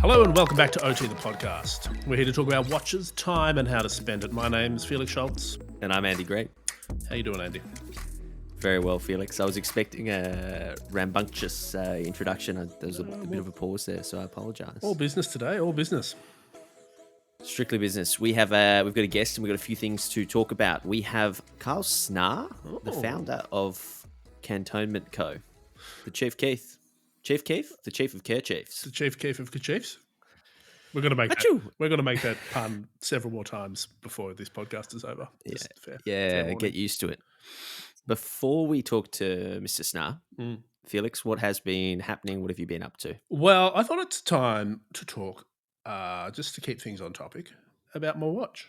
Hello and welcome back to OT the podcast. We're here to talk about watches, time, and how to spend it. My name's Felix Schultz. And I'm Andy Gray. How you doing, Andy? Very well, Felix. I was expecting a rambunctious introduction. There was a bit of a pause there, so I apologise. All business today, all business. Strictly business. We've got a guest and we've got a few things to talk about. We have Kyle Snarr, the founder of Cantonment Co. The Chief Keith. Chief Keith? The Chief of Kerchiefs. The Chief Keith of Kerchiefs. We're going to make that. We're going to make that pun several more times before this podcast is over. Fair get used to it. Before we talk to Mr. Snarr, Felix, what has been happening? What have you been up to? Well, I thought it's time to talk, just to keep things on topic, about my watch.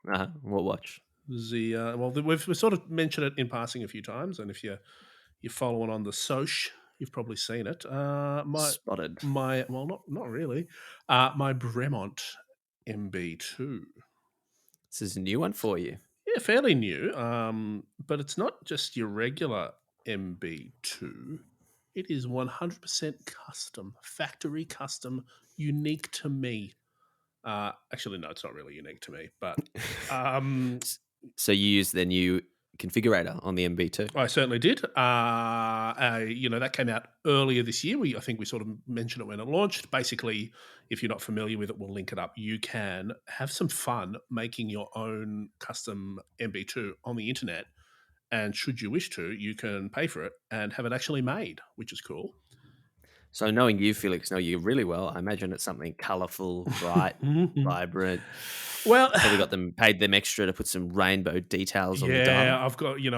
What watch? We've sort of mentioned it in passing a few times, and if you're following on the soch, you've probably seen it. Spotted. Not really. My Bremont MBII. This is a new one for you. Yeah, fairly new. But it's not just your regular MB2. It is 100% custom, factory custom, unique to me. Actually, no, it's not really unique to me, but so you use the new configurator on the MB2? I certainly did. That came out earlier this year. I think we sort of mentioned it when it launched. Basically, if you're not familiar with it, we'll link it up. You can have some fun making your own custom MB2 on the internet. And should you wish to, you can pay for it and have it actually made, which is cool. So knowing you, Felix, know you really well, I imagine it's something colourful, bright, vibrant. Well, probably paid them extra to put some rainbow details on the dial. Yeah,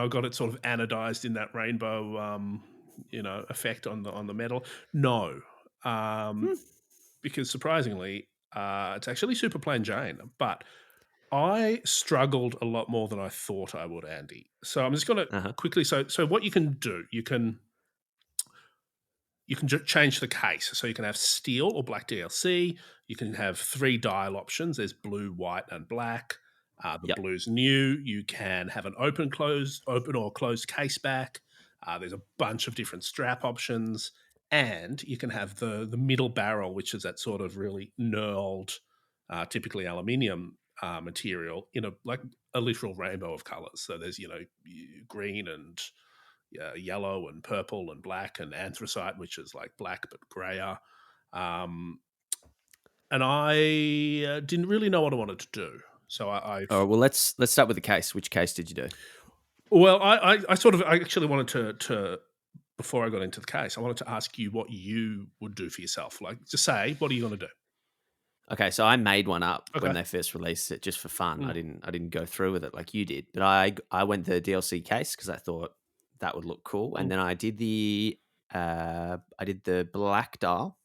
I've got it sort of anodized in that rainbow, effect on the metal. No, because surprisingly, it's actually super plain Jane. But I struggled a lot more than I thought I would, Andy. So I'm just going to quickly. So what you can do, you can change the case. So you can have steel or black DLC. You can have 3 dial options. There's blue, white, and black. Blue's new. You can have an open or closed case back. There's a bunch of different strap options. And you can have the middle barrel, which is that sort of really knurled, typically aluminium material in a literal rainbow of colors. So there's, green and yellow and purple and black and anthracite, which is like black but grayer. And I didn't really know what I wanted to do. So let's start with the case. Which case did you do? Well, I actually wanted to before I got into the case, I wanted to ask you what you would do for yourself. Like, just say, what are you going to do? Okay, so I made one up when they first released it just for fun. I didn't go through with it like you did, but I went the DLC case because I thought that would look cool, and then I did the black dial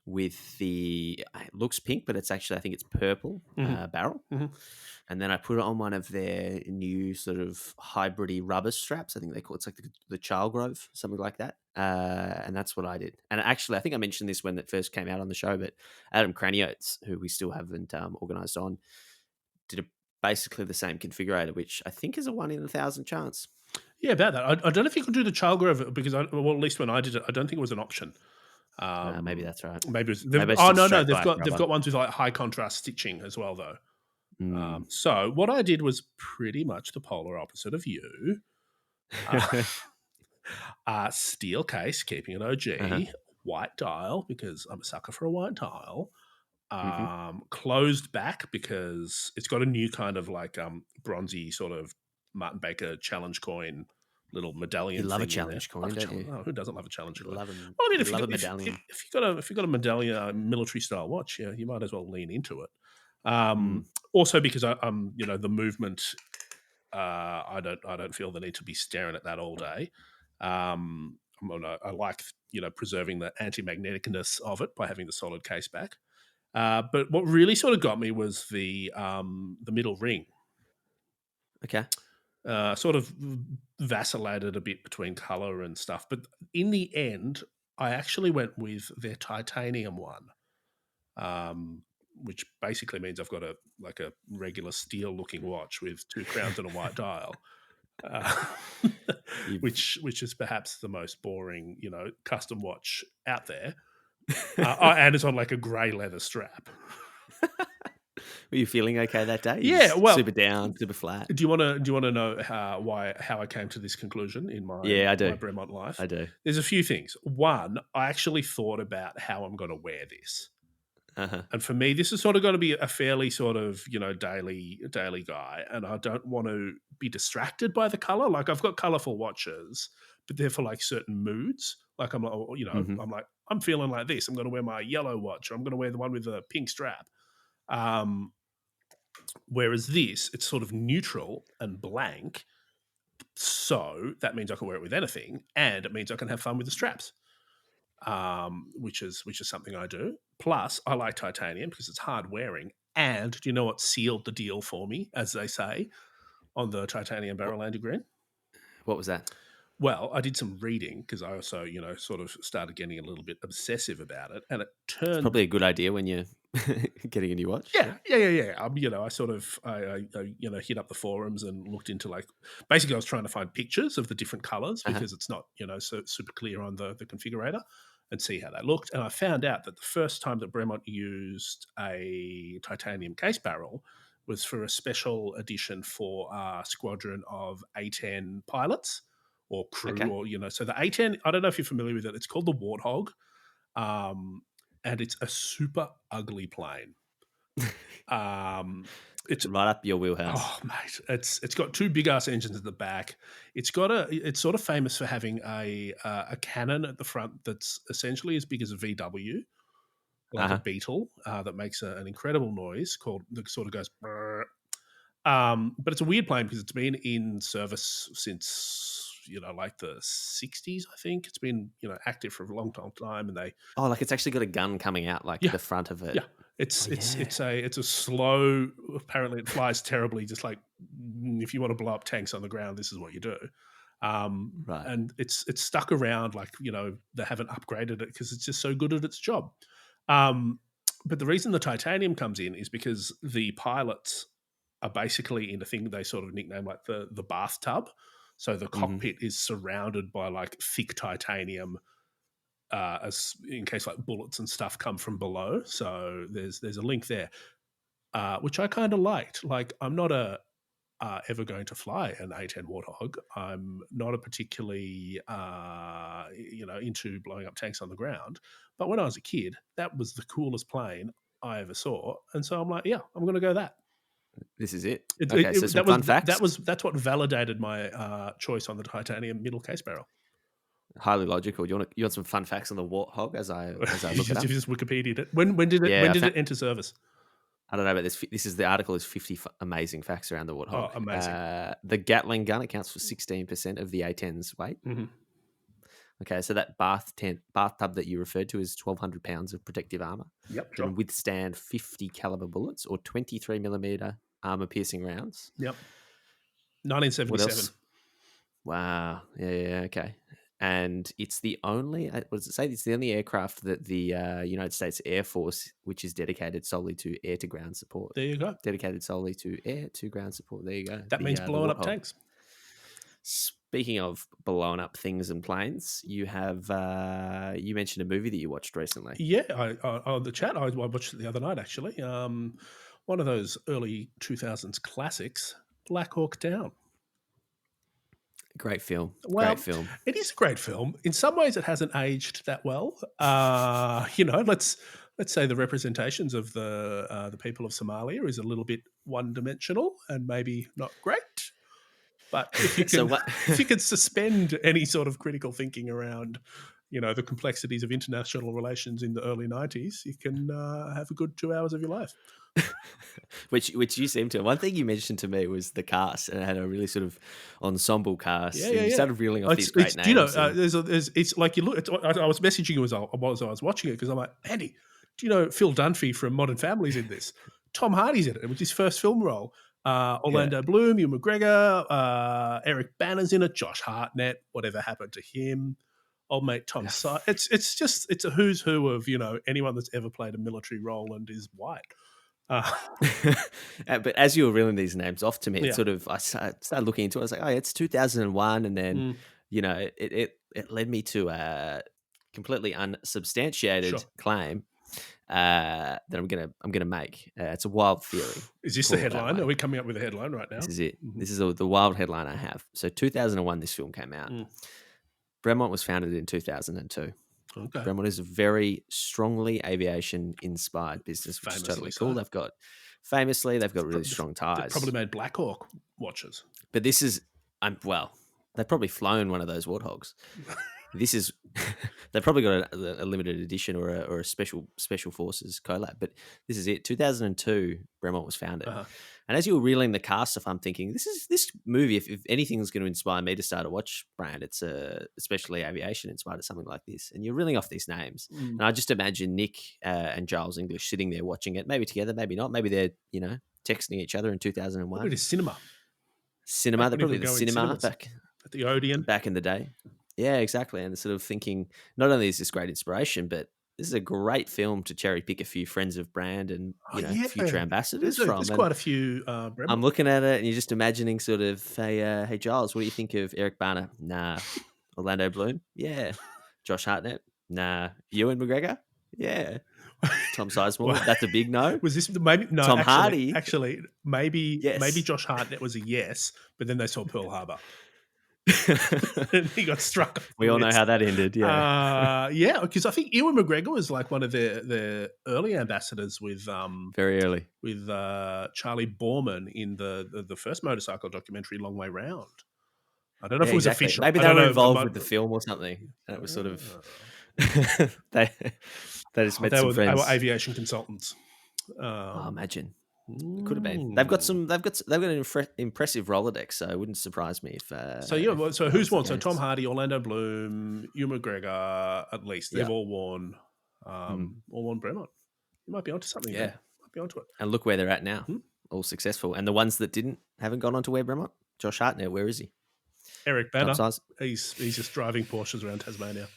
with it looks pink, but it's actually I think it's purple barrel, and then I put it on one of their new sort of hybridy rubber straps. I think they call it's like the Childgrove, something like that. And that's what I did. And actually, I think I mentioned this when it first came out on the show, but Adam Craniotes, who we still haven't organised on, did basically the same configurator, which I think is a 1 in 1,000 chance. Yeah, about that. I don't know if you could do the Childgrove because, at least when I did it, I don't think it was an option. Maybe that's right. Maybe it's no. They've got ones with like high contrast stitching as well, though. So what I did was pretty much the polar opposite of you. Steel case, keeping it OG, white dial because I'm a sucker for a white dial. Closed back because it's got a new kind of like bronzy sort of Martin Baker challenge coin little medallion. You love a challenge coin, don't you? Oh, who doesn't love a challenge coin? Love them. Well, I mean, if you've got a medallion military style watch, yeah, you might as well lean into it. Also because I'm the movement. I don't feel the need to be staring at that all day. I like preserving the anti-magneticness of it by having the solid case back. But what really sort of got me was the middle ring. Okay. Sort of vacillated a bit between color and stuff, but in the end, I actually went with their titanium one, which basically means I've got a regular steel looking watch with 2 crowns and a white dial. Which is perhaps the most boring, custom watch out there. And it's on like a grey leather strap. Were you feeling okay that day? You Yeah, just well, super down, super flat? do you wanna know how I came to this conclusion in Yeah, I my do. Bremont life? I do. There's a few things. One, I actually thought about how I'm gonna wear this. Uh-huh. And for me, this is sort of going to be a fairly sort of, daily guy. And I don't want to be distracted by the color. Like I've got colorful watches, but they're for like certain moods. Like I'm like, Mhm. I'm like, I'm feeling like this. I'm going to wear my yellow watch, or I'm going to wear the one with the pink strap. Um, Whereas this, it's sort of neutral and blank. So that means I can wear it with anything, and it means I can have fun with the straps. Which is something I do. Plus, I like titanium because it's hard wearing. And do you know what sealed the deal for me, as they say, on the titanium What barrel green? what was that? Well, I did some reading because I also, sort of started getting a little bit obsessive about it, and it It's turned. probably a good idea when you're getting a new watch, Yeah, yeah. yeah, yeah, yeah. I sort of, hit up the forums and looked into like, basically, I was trying to find pictures of the different colors Uh-huh. because it's not, so super clear on the configurator, and see how they looked. And I found out that the first time that Bremont used a titanium case barrel was for a special edition for a squadron of A10 pilots or crew, Okay. or so the A10. I don't know if you're familiar with it. It's called the Warthog, um, and it's a super ugly plane. Um, it's Right up your wheelhouse. Oh mate, it's got two big ass engines at the back. It's sort of famous for having a cannon at the front that's essentially as big as a VW, like a Uh-huh. Beetle, that makes an incredible noise called that sort of goes. "Brrr." But it's a weird plane because it's been in service since like the 60s. I think it's been active for a long time, and they Oh, like, it's actually got a gun coming out, like, yeah the front of it. Yeah, it's Oh, it's yeah. it's a it's a slow. Apparently, it flies terribly. Just like if you want to blow up tanks on the ground, this is what you do. Right. And it's stuck around like they haven't upgraded it because it's just so good at its job. Um, but the reason the titanium comes in is because the pilots are basically in a thing they sort of nickname like the bathtub. So the Mhm. cockpit is surrounded by like thick titanium, as in case like bullets and stuff come from below. So there's a link there, which I kind of liked. Like I'm not ever going to fly an A10 Warthog. I'm not a particularly into blowing up tanks on the ground. But when I was a kid, that was the coolest plane I ever saw, and so I'm like, yeah, I'm going to go that. This is it. It, Okay, it, so it, some that was fun facts. that's what validated my choice on the titanium middle case barrel. Highly logical. You want some fun facts on the Warthog as I look it You up? just Wikipedia'd it. When Yeah, did it enter service? I don't know about this. This is the article is 50 amazing facts around the Warthog. Oh, amazing. The Gatling gun accounts for 16% of the A10's weight. Hmm. Okay, so that bathtub that you referred to is 1,200 pounds of protective armor. Yep, sure. Can withstand 50 caliber bullets or 23 millimeter armor piercing rounds. Yep. What 1977. else? Wow. Yeah. Okay. And it's the only. What does it say? It's the only aircraft that the United States Air Force, which is dedicated solely to air to ground support, There you go. dedicated solely to air to ground support. There you go. That means The blowing up Warthog. tanks. Speaking of blowing up things and planes, you have you mentioned a movie that you watched recently. Yeah, on the chat, I watched it the other night actually. One of those early 2000s classics, Black Hawk Down. Great film. Great Well, film. it is a great film. In some ways, it hasn't aged that well. Let's say the representations of the people of Somalia is a little bit one dimensional and maybe not great. But if you So can what? if you can suspend any sort of critical thinking around, the complexities of international relations in the early 90s, you can have a good 2 hours of your life. which you seem to. One thing you mentioned to me was the cast, and it had a really sort of ensemble cast. Yeah, And yeah, you yeah. started reeling off these It's great names. And there's it's like you look. I was messaging you as I was watching it because I'm like, Andy, do you know Phil Dunphy from Modern Family's in this? Tom Hardy's in it. It was his first film role. yeah, Orlando Bloom, Ewan McGregor, Eric Banner's in it. Josh Hartnett. Whatever happened to him? Old mate Tom Sy. It's a who's who of anyone that's ever played a military role and is white. But as you were reeling these names off to me, it Yeah. sort of I started looking into it. I was like, oh, it's 2001, and then Mm. it led me to completely unsubstantiated Sure. claim that I'm gonna make. It's a wild theory. Is this the Call it that headline? Are way. we coming up with a headline right now? This is it. Mhm. This is the wild headline I have. So 2001, this film came out. Mm. Bremont was founded in 2002. Okay. Bremont is a very strongly aviation inspired business, which is Famously totally cool. so. They've got really strong They've ties. probably made Black Hawk watches. But this is, well, they've probably flown one of those warthogs. This is, they've probably got a limited edition or a special forces collab. But this is it. 2002, Bremont was founded. Uh-huh. And as you were reeling the cast off, I'm thinking, this movie, if anything is going to inspire me to start a watch brand, it's especially aviation inspired of something like this. And you're reeling off these names. Mm. And I just imagine Nick and Giles English sitting there watching it, maybe together, maybe not. Maybe they're, texting each other in 2001. Probably the cinema. They're probably the cinema back at the Odeon. Back in the day. Yeah, exactly. And sort of thinking, not only is this great inspiration, but this is a great film to cherry pick a few friends of brand and future ambassadors from. There's quite a few. I'm looking at it and you're just imagining sort of, hey Giles, what do you think of Eric Bana? Nah. Orlando Bloom? Yeah. Josh Hartnett? Nah. Ewan McGregor? Yeah. Tom Sizemore? That's a big no. Was this maybe no? Tom Hardy? Actually, maybe yes. Maybe Josh Hartnett was a yes, but then they saw Pearl Harbor. And he got struck. We all know how that ended. Yeah, yeah, because I think Ewan McGregor was like one of their early ambassadors with very early with Charlie Borman in the first motorcycle documentary, Long Way Round. I don't know if it was official. Maybe they were involved with the film or something, and it was sort of they just met some friends. They were aviation consultants. Imagine. It could have been. They've got an impressive Rolodex, so it wouldn't surprise me if. So who's won? So Tom Hardy, Orlando Bloom, Ewan McGregor, at least they've all worn Bremont. You might be onto something. Yeah, might be onto it. And look where they're at now, all successful. And the ones that haven't gone on to wear Bremont. Josh Hartnett, where is he? Eric Bana. He's just driving Porsches around Tasmania.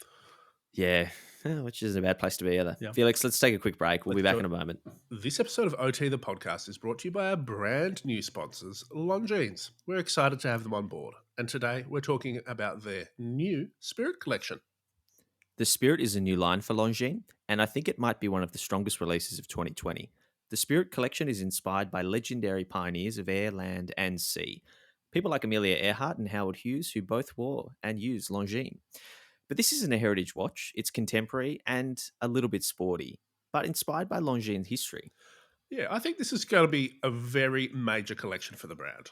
Yeah. Which isn't a bad place to be either. Yeah. Felix, let's take a quick break. We'll be back in a moment. This episode of OT the Podcast is brought to you by our brand new sponsors, Longines. We're excited to have them on board. And today we're talking about their new Spirit collection. The Spirit is a new line for Longines, and I think it might be one of the strongest releases of 2020. The Spirit collection is inspired by legendary pioneers of air, land, and sea. People like Amelia Earhart and Howard Hughes, who both wore and used Longines. But this isn't a heritage watch. It's contemporary and a little bit sporty, but inspired by Longines history. Yeah, I think this is going to be a very major collection for the brand.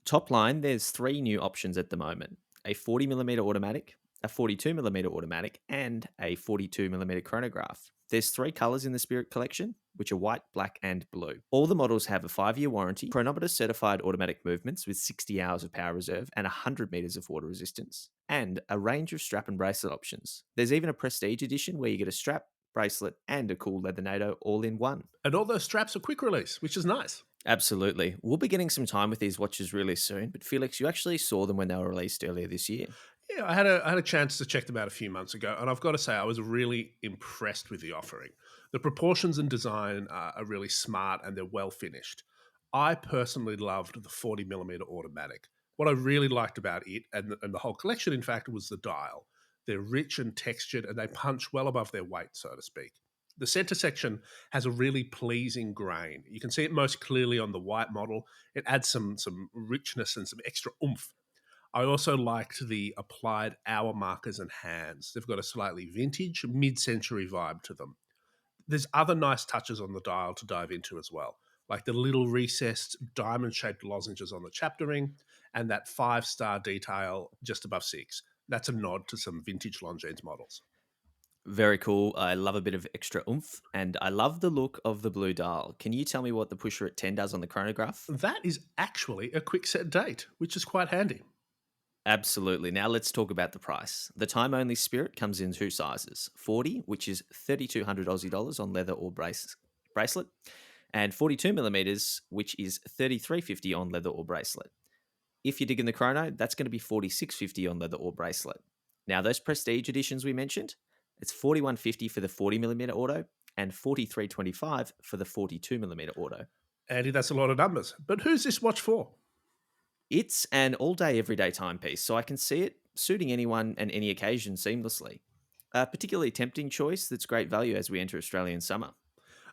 Top line, there's 3 new options at the moment. A 40mm automatic, a 42mm automatic, and a 42mm chronograph. There's 3 colours in the Spirit collection, which are white, black, and blue. All the models have a 5-year warranty, chronometer certified automatic movements with 60 hours of power reserve and 100 meters of water resistance, and a range of strap and bracelet options. There's even a prestige edition where you get a strap, bracelet, and a cool leather NATO all in one. And all those straps are quick release, which is nice. Absolutely. We'll be getting some time with these watches really soon, but Felix, you actually saw them when they were released earlier this year. Yeah, I had a chance to check them out a few months ago, and I've got to say I was really impressed with the offering. The proportions and design are really smart and they're well finished. I personally loved the 40mm automatic. What I really liked about it, and the whole collection, in fact, was the dial. They're rich and textured, and they punch well above their weight, so to speak. The center section has a really pleasing grain. You can see it most clearly on the white model. It adds some richness and some extra oomph. I also liked the applied hour markers and hands. They've got a slightly vintage, mid-century vibe to them. There's other nice touches on the dial to dive into as well, like the little recessed diamond-shaped lozenges on the chapter ring and that 5-star detail just above 6. That's a nod to some vintage Longines models. Very cool. I love a bit of extra oomph, and I love the look of the blue dial. Can you tell me what the pusher at 10 does on the chronograph? That is actually a quick set date, which is quite handy. Absolutely. Now let's talk about the price. The time-only Spirit comes in 2 sizes. 40, which is 3,200 Aussie dollars on leather or bracelet, and 42mm, which is 3,350 on leather or bracelet. If you're digging the chrono, that's going to be 4,650 on leather or bracelet. Now, those prestige editions we mentioned, it's 4,150 for the 40mm auto and 4,325 for the 42mm auto. Andy, that's a lot of numbers. But who's this watch for? It's an all-day, everyday timepiece, so I can see it suiting anyone and any occasion seamlessly. A particularly tempting choice that's great value as we enter Australian summer.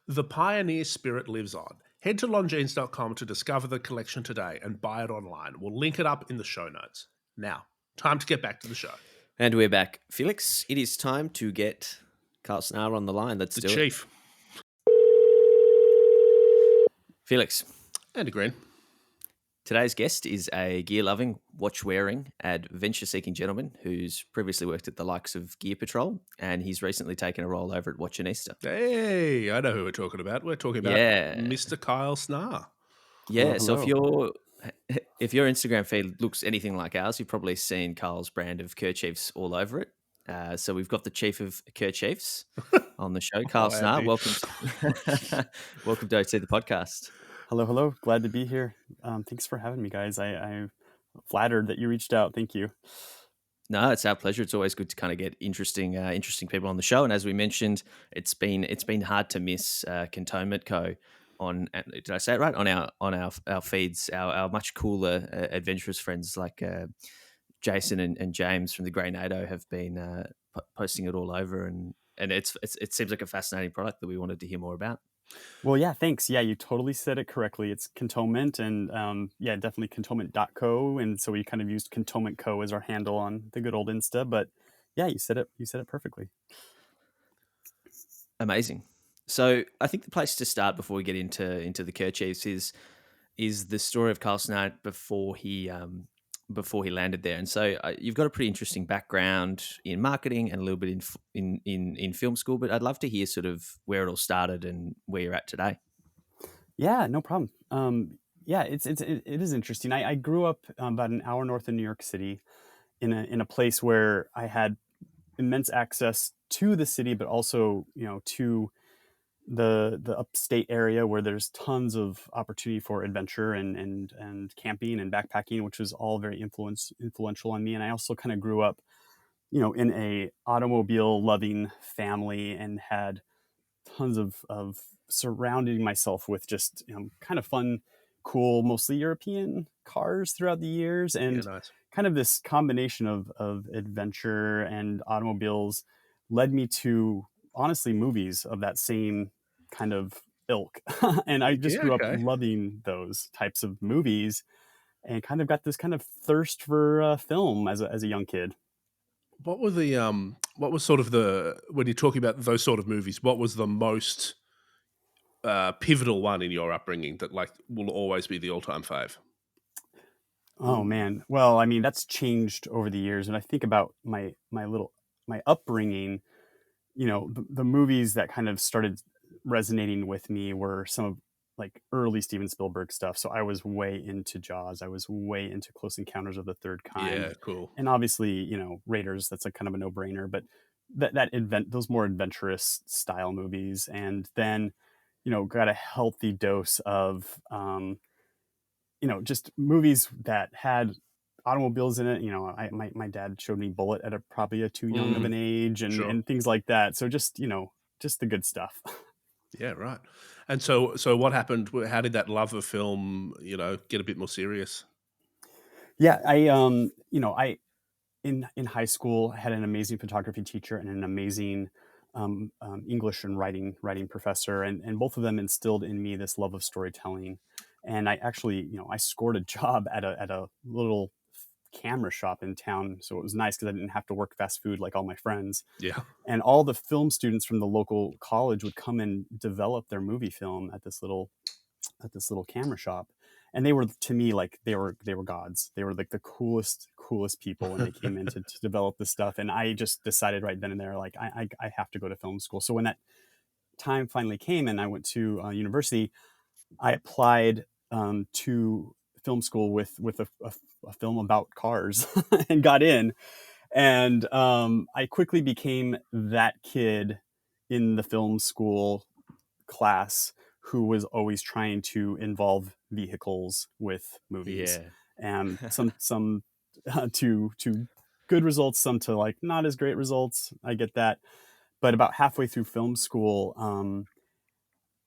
The pioneer spirit lives on. Head to longines.com to discover the collection today and buy it online. We'll link it up in the show notes. Now, time to get back to the show. And we're back. Felix, it is time to get Kyle Snarr on the line. Let's The do chief. it. Felix. And a green. Today's guest is a gear-loving, watch-wearing, adventure-seeking gentleman who's previously worked at the likes of Gear Patrol, and he's recently taken a role over at Watchonista. Hey, I know who we're talking about. We're talking about Mr. Kyle Snarr. Yeah, hello. So if your Instagram feed looks anything like ours, you've probably seen Kyle's brand of kerchiefs all over it. So we've got the chief of kerchiefs on the show, Kyle Snarr. Welcome to OT the podcast. Hello. Glad to be here. Thanks for having me, guys. I'm flattered that you reached out. Thank you. No, it's our pleasure. It's always good to kind of get interesting people on the show. And as we mentioned, it's been hard to miss Cantonment Co. on. Did I say it right? On our feeds, our much cooler adventurous friends like Jason and James from the Grey NATO have been posting it all over, and it seems like a fascinating product that we wanted to hear more about. Well, yeah, thanks. Yeah, you totally said it correctly. It's Cantonment, and definitely Cantonment.co. And so we kind of used Cantonment Co as our handle on the good old Insta. But yeah, you said it perfectly. Amazing. So I think the place to start before we get into the kerchiefs is the story of Kyle Snarr before he landed there. And so you've got a pretty interesting background in marketing and a little bit in film school, but I'd love to hear sort of where it all started and where you're at today. Yeah, no problem. It is interesting. I grew up about an hour north of New York City in a place where I had immense access to the city, but also, to the upstate area where there's tons of opportunity for adventure and camping and backpacking, which was all very influential on me. And I also kind of grew up, in a automobile loving family and had tons of surrounding myself with just kind of fun, cool, mostly European cars throughout the years. And nice. Kind of this combination of adventure and automobiles led me to, honestly, movies of that same kind of ilk. And I just grew up loving those types of movies and kind of got this kind of thirst for film as a young kid. What were what was sort of when you're talking about those sort of movies, what was the most pivotal one in your upbringing that like will always be the all-time fave? Oh man. Well, I mean, that's changed over the years. And I think about my upbringing, the movies that kind of started resonating with me were some of like early Steven Spielberg stuff. So I was way into Jaws. I was way into Close Encounters of the Third Kind. Yeah, cool. And obviously, Raiders, that's a kind of a no-brainer, but those more adventurous style movies. And then, got a healthy dose of, just movies that had automobiles in it. My dad showed me Bullet at probably a too young of an age and things like that. So just the good stuff. Yeah, right. And so what happened? How did that love of film, get a bit more serious? Yeah, I in high school had an amazing photography teacher and an amazing English and writing professor, and both of them instilled in me this love of storytelling. And I actually, I scored a job at a little camera shop in town, so it was nice because I didn't have to work fast food like all my friends. Yeah. And all the film students from the local college would come and develop their movie film at this little camera shop. And they were, to me, like they were gods. They were like the coolest people when they came in to develop this stuff. And I just decided right then and there, like I have to go to film school. So when that time finally came and I went to university, I applied to film school with a film about cars and got in. And I quickly became that kid in the film school class who was always trying to involve vehicles with movies. Yeah. And some to good results, some to like not as great results. I get that. But about halfway through film school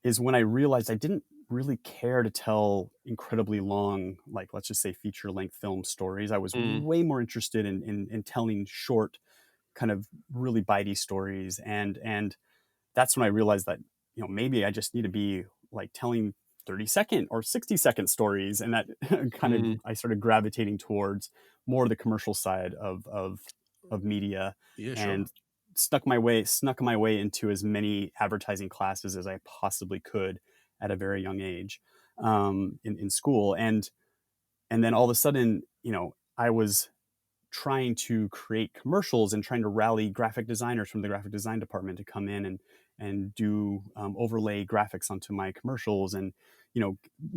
is when I realized I didn't really care to tell incredibly long, like let's just say feature length film stories. I was way more interested in telling short kind of really bitey stories. And that's when I realized that, maybe I just need to be like telling 30-second or 60-second stories. And that kind of, I started gravitating towards more the commercial side of media, Yeah, sure. and snuck my way into as many advertising classes as I possibly could at a very young age, in school. And then all of a sudden, I was trying to create commercials and trying to rally graphic designers from the graphic design department to come in and do overlay graphics onto my commercials, and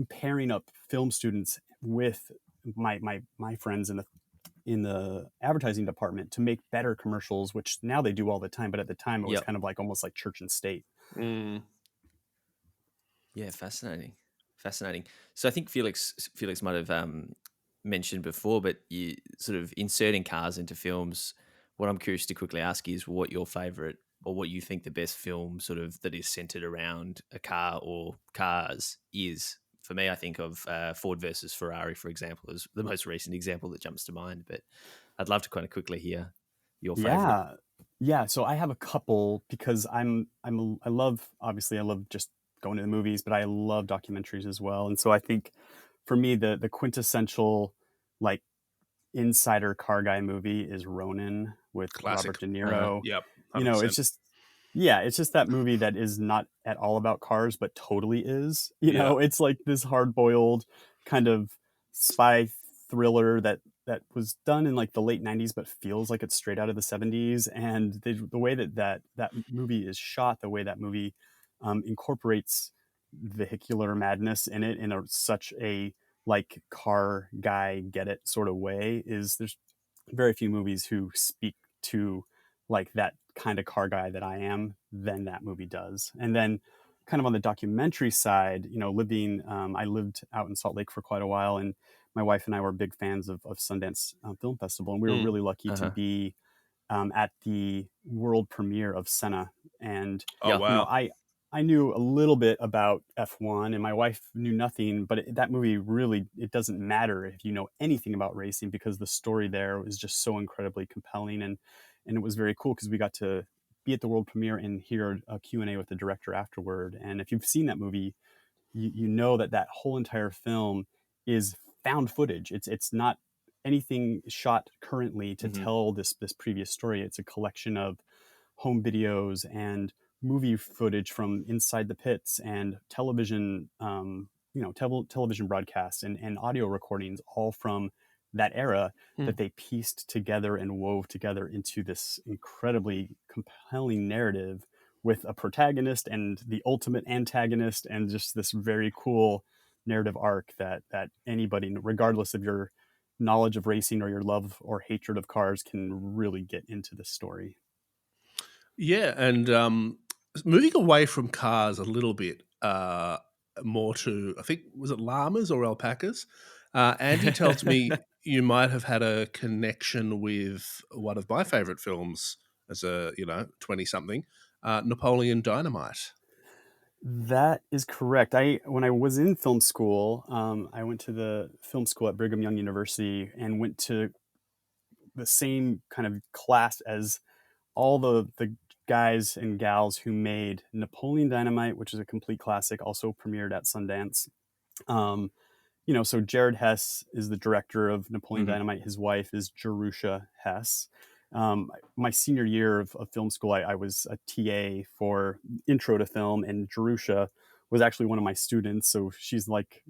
pairing up film students with my friends in the advertising department to make better commercials, which now they do all the time, but at the time it was Yep. kind of like almost like church and state. Yeah, fascinating. So I think Felix might have mentioned before, but you sort of inserting cars into films. What I'm curious to quickly ask is what your favorite, or what you think the best film sort of that is centered around a car or cars is. For me, I think of Ford versus Ferrari, for example, as the most recent example that jumps to mind. But I'd love to kind of quickly hear your favorite. Yeah. So I have a couple, because I love, obviously I love just going to the movies, but I love documentaries as well. And so I think for me, the quintessential like insider car guy movie is Ronin with Classic. Robert De Niro. Yep, It's 100%. just, it's just that movie that is not at all about cars, but totally is. Yeah. It's like this hard boiled kind of spy thriller that was done in like the late 90s, but feels like it's straight out of the 70s. And the way that movie is shot, the way that movie incorporates vehicular madness in it in such a like car guy get it sort of way, is there's very few movies who speak to like that kind of car guy that I am than that movie does. And then kind of on the documentary side, I lived out in Salt Lake for quite a while, and my wife and I were big fans of Sundance Film Festival, and we were really lucky to be at the world premiere of Senna. And Oh, wow. I knew a little bit about F1, and my wife knew nothing, but that movie really, it doesn't matter if you know anything about racing, because the story there is just so incredibly compelling. And it was very cool because we got to be at the world premiere and hear a Q&A with the director afterward. And if you've seen that movie, you know that whole entire film is found footage. It's not anything shot currently to tell this previous story. It's a collection of home videos and movie footage from inside the pits, and television, television broadcasts and audio recordings, all from that era, that they pieced together and wove together into this incredibly compelling narrative with a protagonist and the ultimate antagonist, and just this very cool narrative arc that anybody, regardless of your knowledge of racing or your love or hatred of cars, can really get into this story. Yeah, and moving away from cars a little bit, more to, I think, was it llamas or alpacas? Andy tells me you might have had a connection with one of my favorite films as a 20-something, Napoleon Dynamite. That is correct. When I was in film school, I went to the film school at Brigham Young University and went to the same kind of class as all the guys and gals who made Napoleon Dynamite, which is a complete classic, also premiered at Sundance. Um, so Jared Hess is the director of Napoleon Dynamite. His wife is Jerusha Hess. My senior year of film school, I was a TA for intro to film, and Jerusha was actually one of my students. So she's like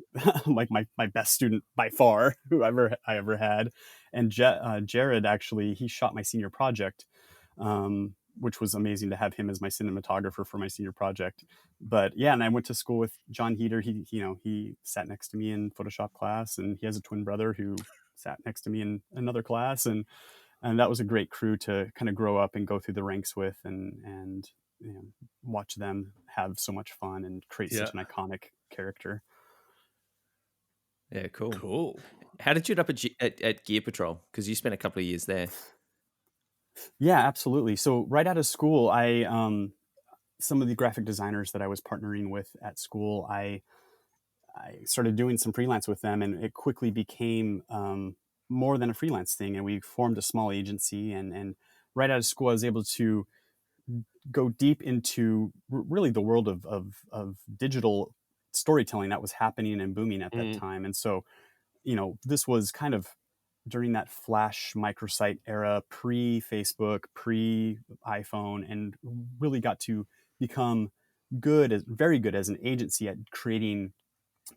like my best student by far I ever had. And Jared, actually, he shot my senior project, which was amazing to have him as my cinematographer for my senior project. But yeah, and I went to school with John Heater. He sat next to me in Photoshop class, and he has a twin brother who sat next to me in another class. And that was a great crew to kind of grow up and go through the ranks with, and watch them have so much fun and create Yeah, such an iconic character. Yeah, cool. cool. How did you end up at Gear Patrol? Because you spent a couple of years there. Yeah, absolutely. So right out of school, I some of the graphic designers that I was partnering with at school, I started doing some freelance with them, and it quickly became more than a freelance thing. And we formed a small agency, and right out of school, I was able to go deep into really the world of digital storytelling that was happening and booming at that time. And so, this was kind of during that flash microsite era, pre-Facebook, pre-iPhone, and really got to become very good as an agency at creating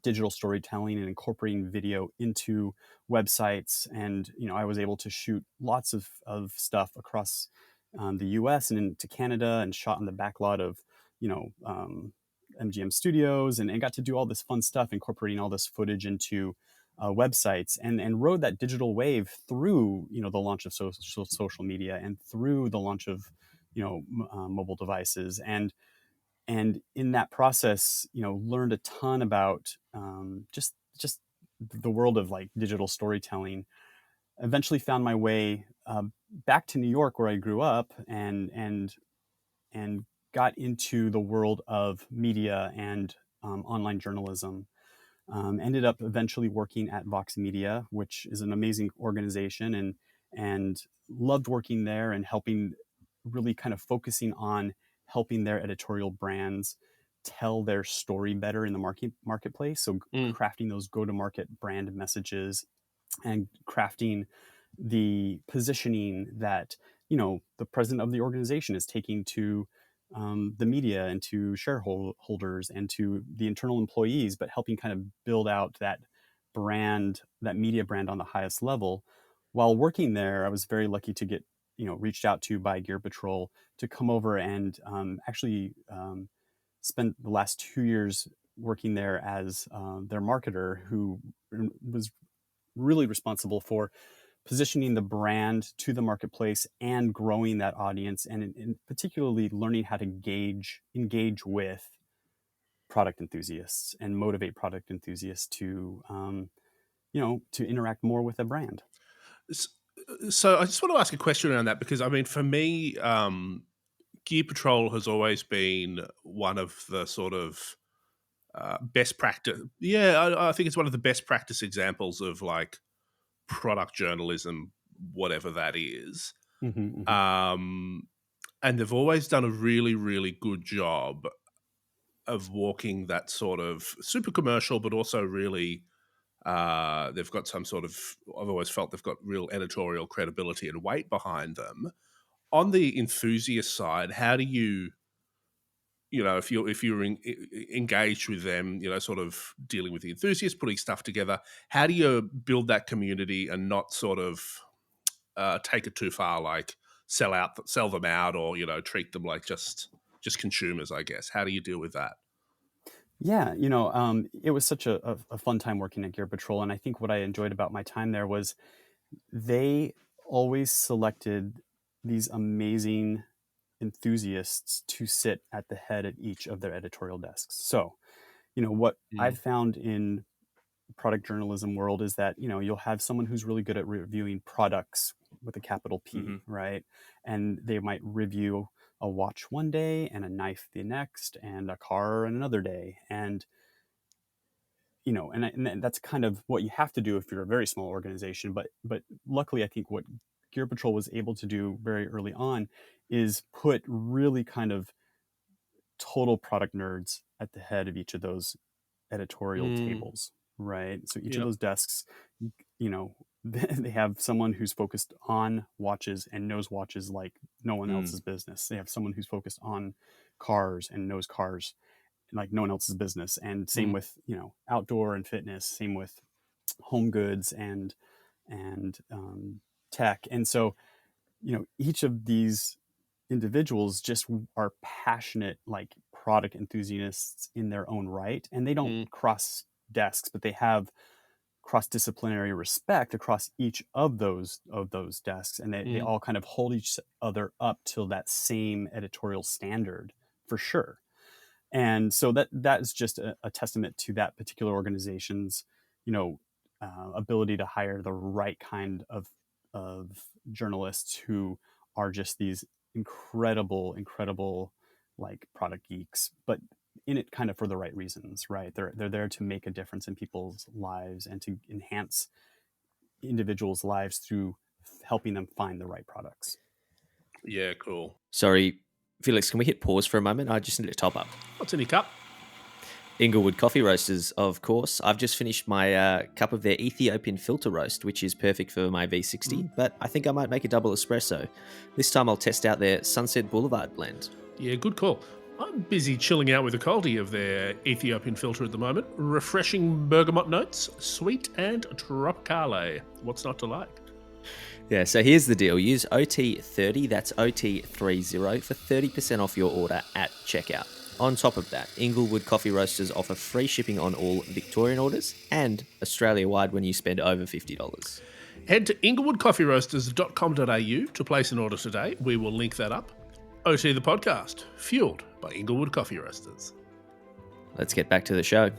digital storytelling and incorporating video into websites. And I was able to shoot lots of stuff across the US and into Canada, and shot in the backlot of MGM studios, and got to do all this fun stuff, incorporating all this footage into websites, and rode that digital wave through the launch of social media, and through the launch of mobile devices. And in that process, learned a ton about just the world of like digital storytelling. Eventually found my way back to New York, where I grew up, and got into the world of media and online journalism. Ended up eventually working at Vox Media, which is an amazing organization, and loved working there, and helping, really kind of focusing on helping their editorial brands tell their story better in the marketplace. So crafting those go-to-market brand messages, and crafting the positioning that the president of the organization is taking to the media, and to shareholders, and to the internal employees, but helping kind of build out that brand, that media brand, on the highest level. While working there, I was very lucky to get reached out to by Gear Patrol to come over and actually spent the last 2 years working there as their marketer, who was really responsible for positioning the brand to the marketplace and growing that audience, and particularly learning how to engage with product enthusiasts and motivate product enthusiasts to to interact more with a brand. So I just want to ask a question around that, because I mean, for me, Gear Patrol has always been one of the sort of best practice. Yeah, I think it's one of the best practice examples of like product journalism, whatever that is. Mm-hmm, And they've always done a really, really good job of walking that sort of super commercial, but also really, they've got some sort of, I've always felt they've got real editorial credibility and weight behind them. On the enthusiast side, how do you, if you're engaged with them, sort of dealing with the enthusiasts, putting stuff together, how do you build that community and not sort of take it too far, like sell them out, or treat them like just consumers, I guess? How do you deal with that? Yeah, it was such a fun time working at Gear Patrol, and I think what I enjoyed about my time there was they always selected these amazing enthusiasts to sit at the head of each of their editorial desks. So, what I've found in product journalism world is that you'll have someone who's really good at reviewing products with a capital P, right? And they might review a watch one day, and a knife the next, and a car another day, and and that's kind of what you have to do if you're a very small organization. But luckily, I think what Gear Patrol was able to do very early on is put really kind of total product nerds at the head of each of those editorial tables, right? So each of Yep. those desks, they have someone who's focused on watches and knows watches like no one else's business. They have someone who's focused on cars and knows cars like no one else's business. And same with, outdoor and fitness, same with home goods and tech. And so, each of these individuals just are passionate, like product enthusiasts in their own right. And they don't cross desks, but they have cross-disciplinary respect across each of those desks. And they all kind of hold each other up to that same editorial standard, for sure. And so that is just a testament to that particular organization's, ability to hire the right kind of journalists who are just these incredible like product geeks, but in it kind of for the right reasons, right? They're there to make a difference in people's lives and to enhance individuals' lives through helping them find the right products. Yeah, cool. Sorry, Felix, can we hit pause for a moment? I just need to top up. What's in your cup? Inglewood Coffee Roasters, of course. I've just finished my cup of their Ethiopian filter roast, which is perfect for my V60, but I think I might make a double espresso. This time I'll test out their Sunset Boulevard blend. Yeah, good call. I'm busy chilling out with the quality of their Ethiopian filter at the moment. Refreshing bergamot notes, sweet and tropicale. What's not to like? Yeah, so here's the deal. Use OT30, that's OT30, for 30% off your order at checkout. On top of that, Inglewood Coffee Roasters offer free shipping on all Victorian orders and Australia-wide when you spend over $50. Head to inglewoodcoffeeroasters.com.au to place an order today. We will link that up. OT the podcast, fueled by Inglewood Coffee Roasters. Let's get back to the show.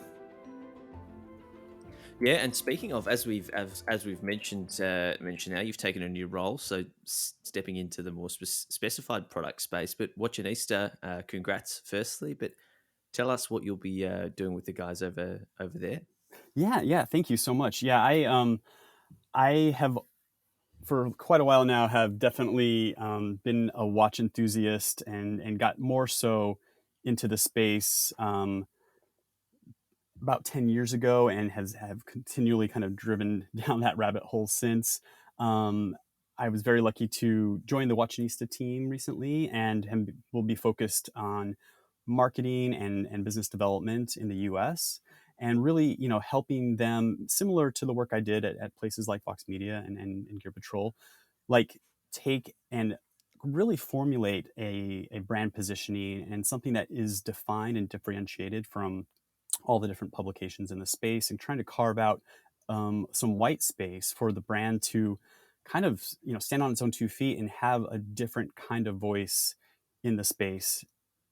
Yeah, and speaking of, as we've mentioned now, you've taken a new role, so stepping into the more specified product space. But Watchonista, congrats, firstly. But tell us what you'll be doing with the guys over there. Yeah, thank you so much. Yeah, I have for quite a while now have definitely been a watch enthusiast and got more so into the space about 10 years ago and have continually kind of driven down that rabbit hole since. I was very lucky to join the Watchonista team recently and will be focused on marketing and business development in the US and really, helping them similar to the work I did at places like Vox Media and Gear Patrol, like take and really formulate a brand positioning and something that is defined and differentiated from all the different publications in the space and trying to carve out some white space for the brand to kind of stand on its own 2 feet and have a different kind of voice in the space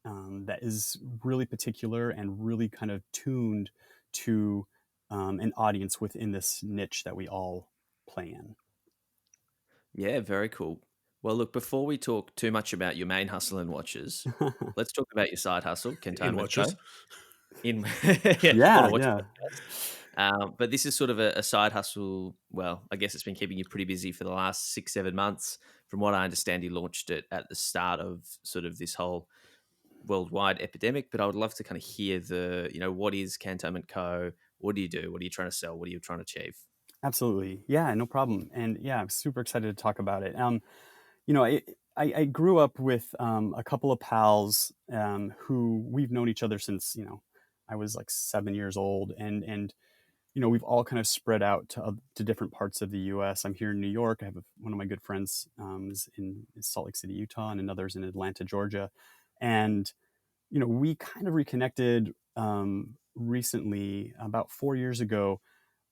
that is really particular and really kind of tuned to an audience within this niche that we all play in. Yeah, very cool. Well, look, before we talk too much about your main hustle in watches, let's talk about your side hustle, Cantonment Co. On a watch podcast. But this is sort of a side hustle. Well, I guess it's been keeping you pretty busy for the last 6-7 months. From what I understand, you launched it at the start of sort of this whole worldwide epidemic. But I would love to kind of hear what is Cantonment Co? What do you do? What are you trying to sell? What are you trying to achieve? Absolutely. Yeah, no problem. And yeah, I'm super excited to talk about it. I grew up with a couple of pals who we've known each other since, I was like 7 years old. And we've all kind of spread out to different parts of the U.S. I'm here in New York. I have one of my good friends is in Salt Lake City, Utah, and another's in Atlanta, Georgia. And, we kind of reconnected recently about 4 years ago.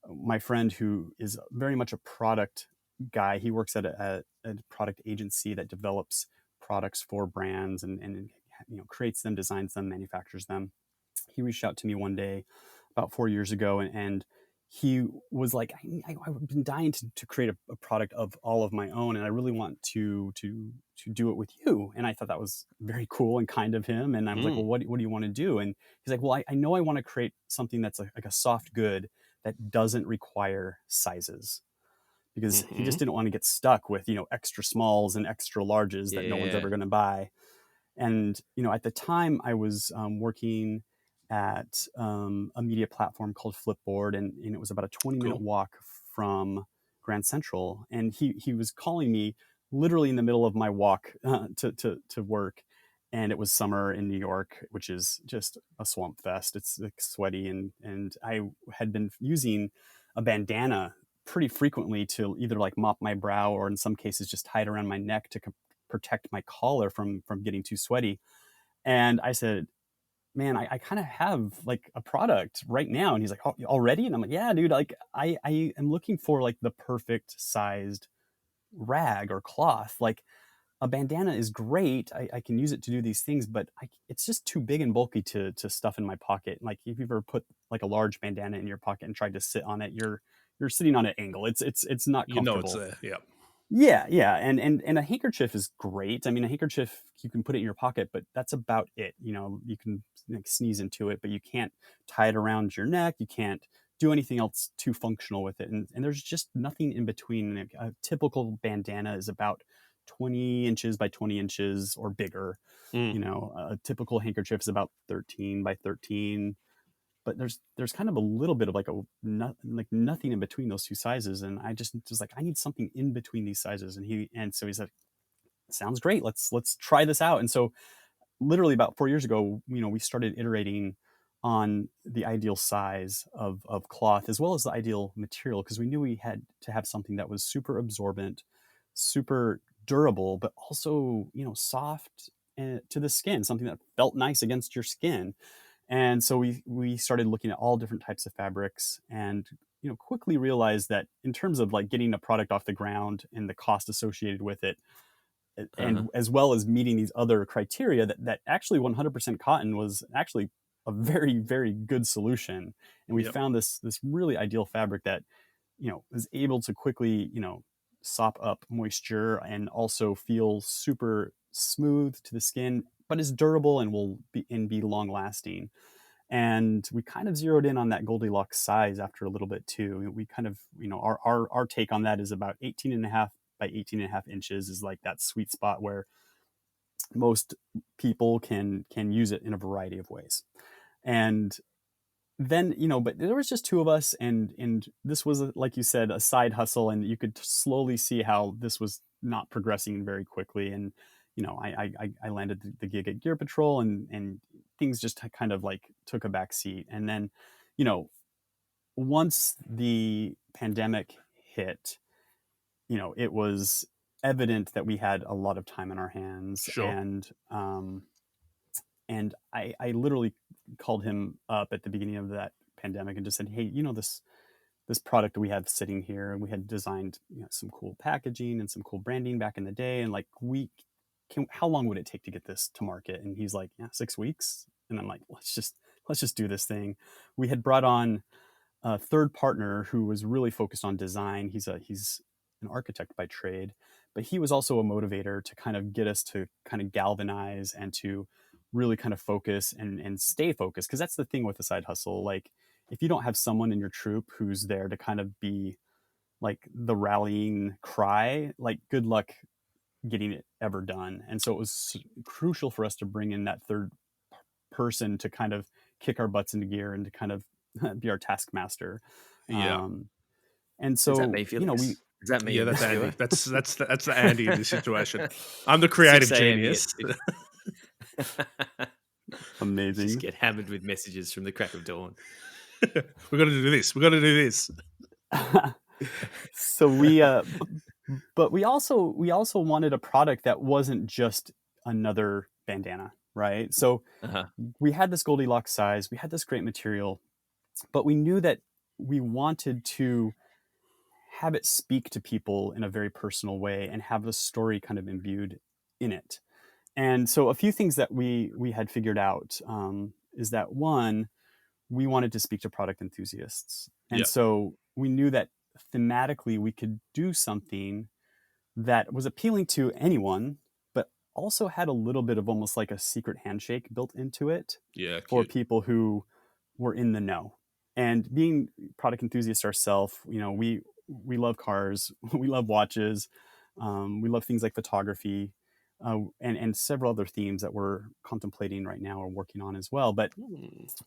My friend, who is very much a product guy, he works at a product agency that develops products for brands and creates them, designs them, manufactures them. He reached out to me one day about 4 years ago and he was like, I've been dying to create a product of all of my own, and I really want to do it with you. And I thought that was very cool and kind of him. And I was like, well, what do you want to do? And he's like, well, I know I want to create something that's like a soft good that doesn't require sizes, because he just didn't want to get stuck with, extra smalls and extra larges that no one's ever going to buy. And, at the time I was working at a media platform called Flipboard, and it was about a 20-minute walk from Grand Central. And he was calling me literally in the middle of my walk to work. And it was summer in New York, which is just a swamp fest. It's like sweaty. And I had been using a bandana pretty frequently to either like mop my brow or in some cases just tie it around my neck to protect my collar from getting too sweaty. And I said, man, I kind of have like a product right now. And he's like, oh, already? And I'm like, yeah, dude, like I am looking for like the perfect sized rag or cloth. Like a bandana is great. I can use it to do these things, but it's just too big and bulky to stuff in my pocket. Like if you've ever put like a large bandana in your pocket and tried to sit on it, you're sitting on an angle. It's not comfortable. It's there. Yeah. Yeah. And a handkerchief is great. I mean, a handkerchief, you can put it in your pocket, but that's about it. You can like sneeze into it, but you can't tie it around your neck. You can't do anything else too functional with it. And there's just nothing in between. A typical bandana is about 20 inches by 20 inches or bigger. Mm. You know, a typical handkerchief is about 13 by 13, but there's kind of a little bit of like nothing in between those two sizes. And I just was like, I need something in between these sizes. And so he said, sounds great. Let's try this out. And so literally about 4 years ago, you know, we started iterating on the ideal size of cloth as well as the ideal material, because we knew we had to have something that was super absorbent, super durable, but also, you know, soft to the skin, something that felt nice against your skin. And so we started looking at all different types of fabrics, and you know, quickly realized that in terms of like getting a product off the ground and the cost associated with it, and as well as meeting these other criteria, that actually 100% cotton was actually a very, very good solution. And we found this really ideal fabric that, you know, is able to quickly, you know, sop up moisture and also feel super smooth to the skin, but is durable and will be long lasting. And we kind of zeroed in on that Goldilocks size after a little bit too. We kind of, you know, our take on that is about 18.5 by 18.5 inches is like that sweet spot where most people can use it in a variety of ways. And then, you know, but there was just two of us, and this was, like you said, a side hustle, and you could slowly see how this was not progressing very quickly. And you know, I landed the gig at Gear Patrol, and things just kind of like took a back seat. And then, you know, once the pandemic hit, you know, it was evident that we had a lot of time on our hands. Sure. And I literally called him up at the beginning of that pandemic and just said, hey, you know, this product we have sitting here, and we had designed, you know, some cool packaging and some cool branding back in the day, and like, how long would it take to get this to market? And he's like, yeah, 6 weeks. And I'm like, let's just do this thing. We had brought on a third partner who was really focused on design. He's an architect by trade, but he was also a motivator to kind of get us to kind of galvanize and to really kind of focus and stay focused. Because that's the thing with the side hustle. Like, if you don't have someone in your troop who's there to kind of be like the rallying cry, like, good luck getting it ever done. And so it was crucial for us to bring in that third person to kind of kick our butts into gear and to kind of be our taskmaster. Yeah. And Is that so, me, you Felix? know, Is that me? Yeah, in that's this Andy. viewer? That's the Andy in this situation. I'm the creative 6 a.m. genius. amazing. Just get hammered with messages from the crack of dawn. We're gonna do this. We're gonna do this. So but we also wanted a product that wasn't just another bandana, right? So we had this Goldilocks size, we had this great material, but we knew that we wanted to have it speak to people in a very personal way and have the story kind of imbued in it. And so a few things that we had figured out is that, one, we wanted to speak to product enthusiasts. And so we knew that thematically we could do something that was appealing to anyone, but also had a little bit of almost like a secret handshake built into it for people who were in the know. And being product enthusiasts ourselves, you know, we love cars, we love watches, we love things like photography, and several other themes that we're contemplating right now or working on as well. But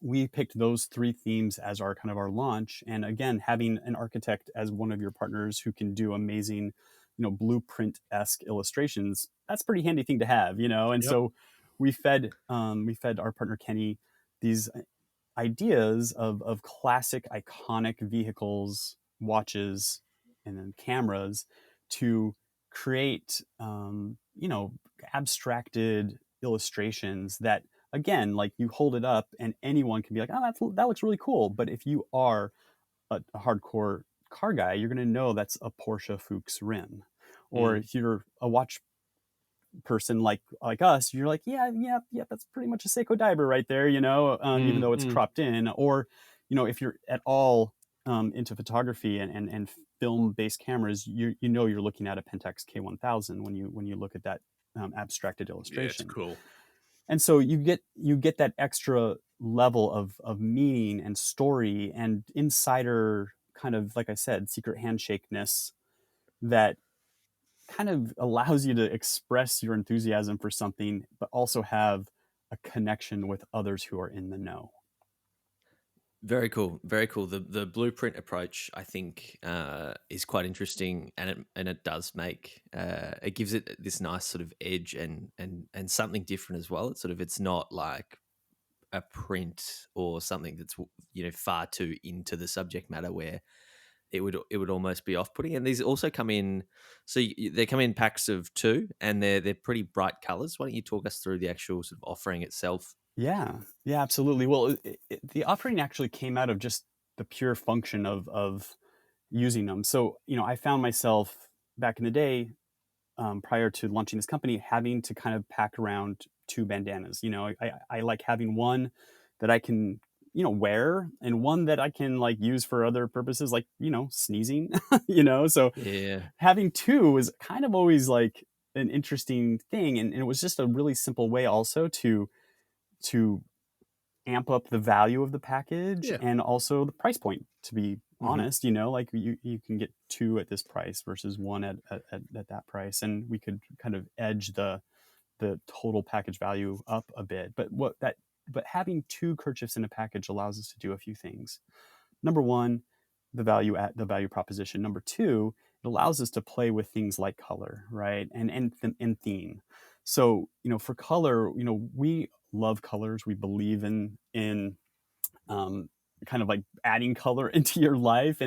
we picked those three themes as our kind of our launch. And again, having an architect as one of your partners who can do amazing, you know, blueprint-esque illustrations, that's a pretty handy thing to have, you know. And so we fed our partner Kenny these ideas of classic iconic vehicles, watches, and then cameras to create you know, abstracted illustrations that, again, like, you hold it up and anyone can be like, oh, that looks really cool. But if you are a hardcore car guy, you're going to know that's a Porsche Fuchs rim. Or if you're a watch person like us, you're like, yeah, that's pretty much a Seiko Diver right there, you know, even though it's cropped in. Or, you know, if you're at all into photography and film-based cameras, you know you're looking at a Pentax K1000 when you look at that abstracted illustration. Yeah, it's cool. And so you get that extra level of meaning and story and insider kind of, like I said, secret handshakeness that kind of allows you to express your enthusiasm for something, but also have a connection with others who are in the know. Very cool, very cool. The blueprint approach, I think, is quite interesting, and it does make it gives it this nice sort of edge and something different as well. It's not like a print or something that's far too into the subject matter where it would almost be off putting. And these also come in, so they come in packs of 2, and they're pretty bright colors. Why don't you talk us through the actual sort of offering itself? Yeah, absolutely. Well, the offering actually came out of just the pure function of using them. So, I found myself back in the day, prior to launching this company, having to kind of pack around 2 bandanas. I like having one that I can, wear, and one that I can like use for other purposes, like, sneezing, So Yeah. having 2 was kind of always like an interesting thing. And it was just a really simple way also to amp up the value of the package Yeah. and also the price point, to be Mhm. honest. Like you can get 2 at this price versus 1 at that price, and we could kind of edge the total package value up a bit. But having 2 kerchiefs in a package allows us to do a few things. Number one, the value proposition. Number two, it allows us to play with things like color, right? And theme. So, for color, we love colors. We believe in um, kind of like adding color into your life,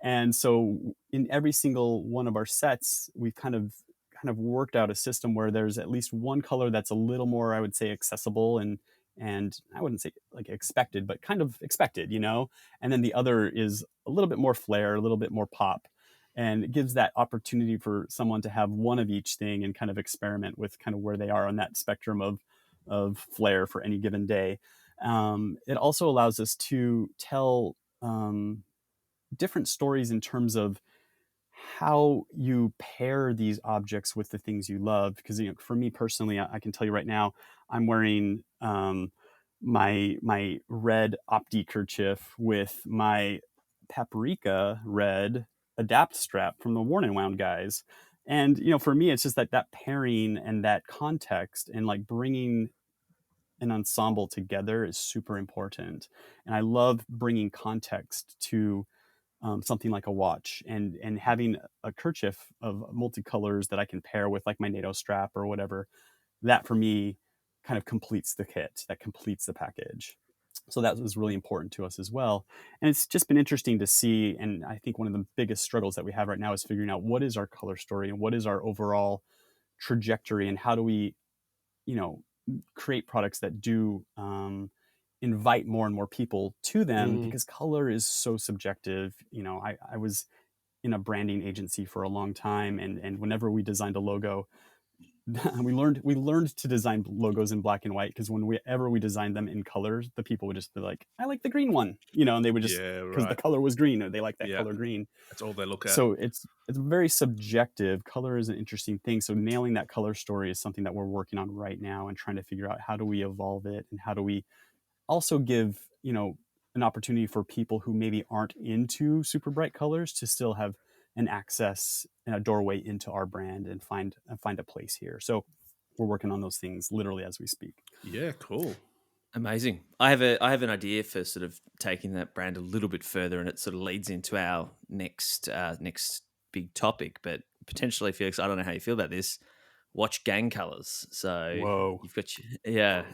and so in every single one of our sets, we've kind of worked out a system where there's at least one color that's a little more, I would say, accessible, and I wouldn't say like expected, but kind of expected, and then the other is a little bit more flair, a little bit more pop. And it gives that opportunity for someone to have one of each thing and kind of experiment with kind of where they are on that spectrum of flair for any given day. It also allows us to tell different stories in terms of how you pair these objects with the things you love. Because for me personally, I can tell you right now, I'm wearing my red Opti kerchief with my paprika red adapt strap from the Worn and Wound guys. And for me, it's just that pairing and that context and like bringing an ensemble together is super important. And I love bringing context to something like a watch, and having a kerchief of multicolors that I can pair with like my NATO strap or whatever. That for me kind of completes the kit, that completes the package. So that was really important to us as well. And it's just been interesting to see. And I think one of the biggest struggles that we have right now is figuring out what is our color story and what is our overall trajectory, and how do we, you know, create products that do invite more and more people to them, Mm. because color is so subjective. I was in a branding agency for a long time, and whenever we designed a logo, we learned to design logos in black and white, because whenever we designed them in colors, the people would just be like, I like the green one, and they would just, Yeah, because the right. color was green, or they like that Yeah. color green. That's all they look at. So it's very subjective. Color is an interesting thing. So nailing that color story is something that we're working on right now, and trying to figure out how do we evolve it, and how do we also give an opportunity for people who maybe aren't into super bright colors to still have an access and a doorway into our brand, and find a place here. So we're working on those things literally as we speak. Yeah, cool. Amazing. I have an idea for sort of taking that brand a little bit further, and it sort of leads into our next big topic. But potentially, Felix, I don't know how you feel about this. Watch gang colors. So Whoa. you've got yeah.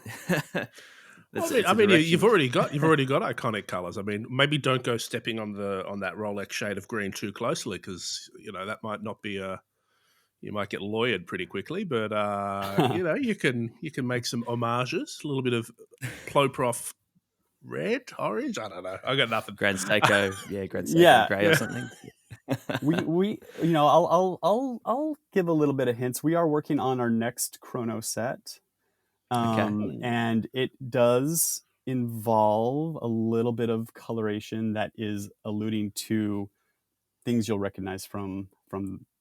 I mean, It's a you've direction. already got iconic colors. I mean, maybe don't go stepping on that Rolex shade of green too closely, because that might not be you might get lawyered pretty quickly. But you can make some homages, a little bit of Ploprof red, orange. I don't know. I got nothing. Grand Seiko, Grand Seiko Yeah. grey or something. we I'll give a little bit of hints. We are working on our next chrono set. Okay. And it does involve a little bit of coloration that is alluding to things you'll recognize from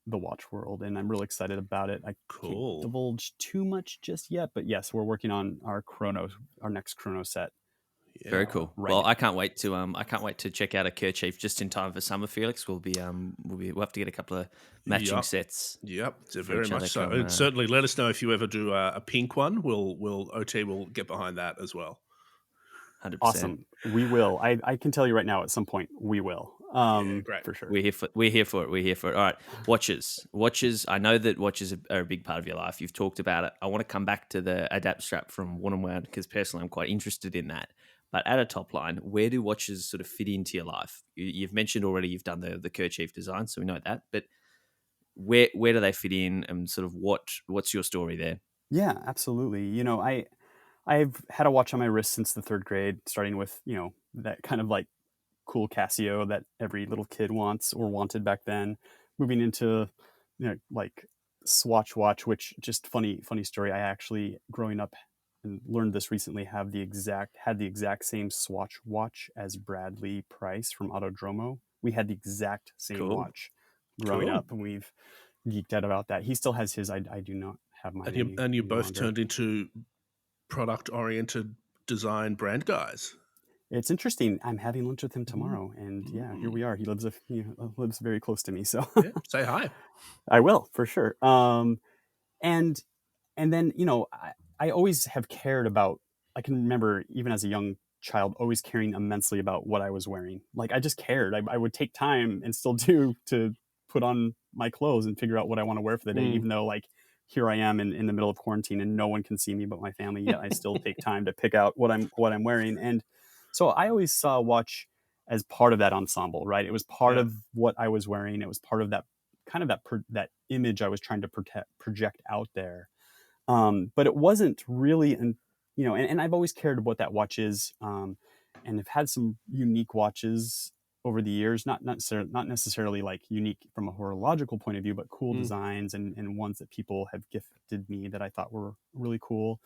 the watch world, and I'm really excited about it. I can't Cool. divulge too much just yet, but yes, we're working on our next chrono set. Yeah. Very cool. Right Well, now. I can't wait to check out a kerchief just in time for summer, Felix. We'll have to get a couple of matching Yep. sets Yep, for very each other much so. come And certainly let us know if you ever do a pink one. OT will get behind that as well. 100%. Awesome. We will. I can tell you right now, at some point, we will. Great. For sure. We're here for it. All right. Watches. I know that watches are a big part of your life. You've talked about it. I want to come back to the adapt strap from One because personally I'm quite interested in that. But at a top line, where do watches sort of fit into your life? You've mentioned already you've done the kerchief design, so we know that. But where do they fit in, and sort of what's your story there? Yeah, absolutely. I've had a watch on my wrist since the third grade, starting with, that kind of like cool Casio that every little kid wants or wanted back then, moving into, like Swatch watch, which just funny story. I actually, growing up and learned this recently, had the exact same Swatch watch as Bradley Price from Autodromo. We had the exact same Cool. watch growing up, and we've geeked out about that. He still has his. I do not have mine And you any both longer. turned into product-oriented design brand guys. It's interesting. I'm having lunch with him tomorrow, and yeah, here we are. He lives very close to me, so Yeah, say hi. I will for sure. And then I always have cared about. I can remember even as a young child always caring immensely about what I was wearing. Like I just cared. I would take time and still do to put on my clothes and figure out what I want to wear for the day, even though like here I am in the middle of quarantine and no one can see me but my family. Yet I still take time to pick out what I'm wearing. And so I always saw a watch as part of that ensemble, right? It was part of what I was wearing. It was part of that kind of that image I was trying to project out there. But it wasn't really, and I've always cared what that watch is, and have had some unique watches over the years, not necessarily like unique from a horological point of view, but cool designs and ones that people have gifted me that I thought were really cool.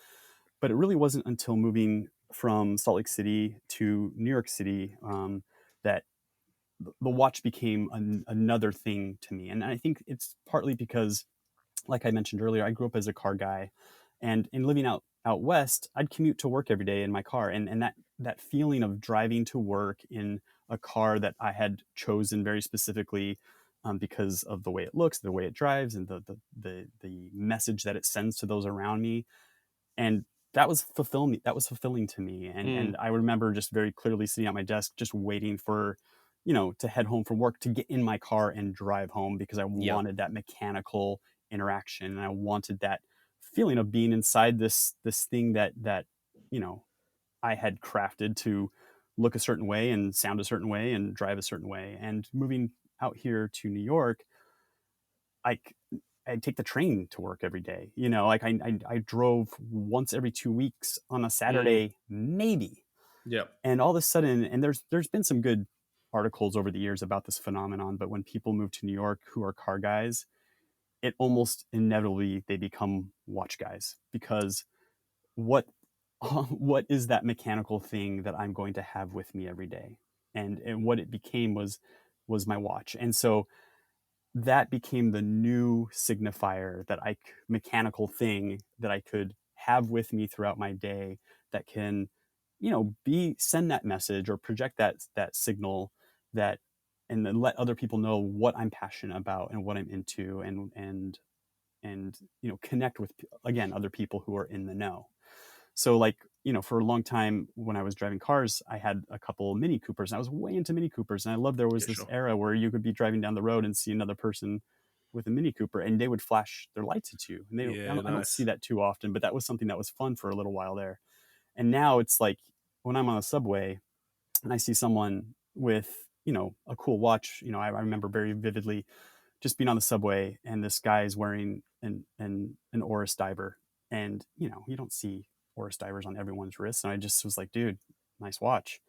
But it really wasn't until moving from Salt Lake City to New York City that the watch became another thing to me. And I think it's partly because, like I mentioned earlier, I grew up as a car guy, and in living out west, I'd commute to work every day in my car, and that feeling of driving to work in a car that I had chosen very specifically because of the way it looks, the way it drives, and the message that it sends to those around me, and that was fulfilling. That was fulfilling to me, and I remember just very clearly sitting at my desk, just waiting for, to head home from work, to get in my car and drive home, because I wanted that mechanical interaction, and I wanted that feeling of being inside this thing that I had crafted to look a certain way and sound a certain way and drive a certain way. And moving out here to New York, I take the train to work every day. Like I drove once every 2 weeks on a Saturday, maybe. Yep. And all of a sudden, and there's been some good articles over the years about this phenomenon, but when people move to New York who are car guys, it almost inevitably they become watch guys, because what what is that mechanical thing that I'm going to have with me every day? And what it became was my watch. And so that became the new signifier, mechanical thing that I could have with me throughout my day, that can, send that message or project that signal, that, and then let other people know what I'm passionate about and what I'm into, and connect with, again, other people who are in the know. So like, for a long time when I was driving cars, I had a couple Mini Coopers, and I was way into Mini Coopers. And I loved there was this era where you could be driving down the road and see another person with a Mini Cooper, and they would flash their lights at you. And I don't see that too often, but that was something that was fun for a little while there. And now it's like when I'm on a subway and I see someone with, a cool watch, I remember very vividly just being on the subway, and this guy is wearing an Oris diver, and you don't see Oris divers on everyone's wrists, and I just was like, dude, nice watch.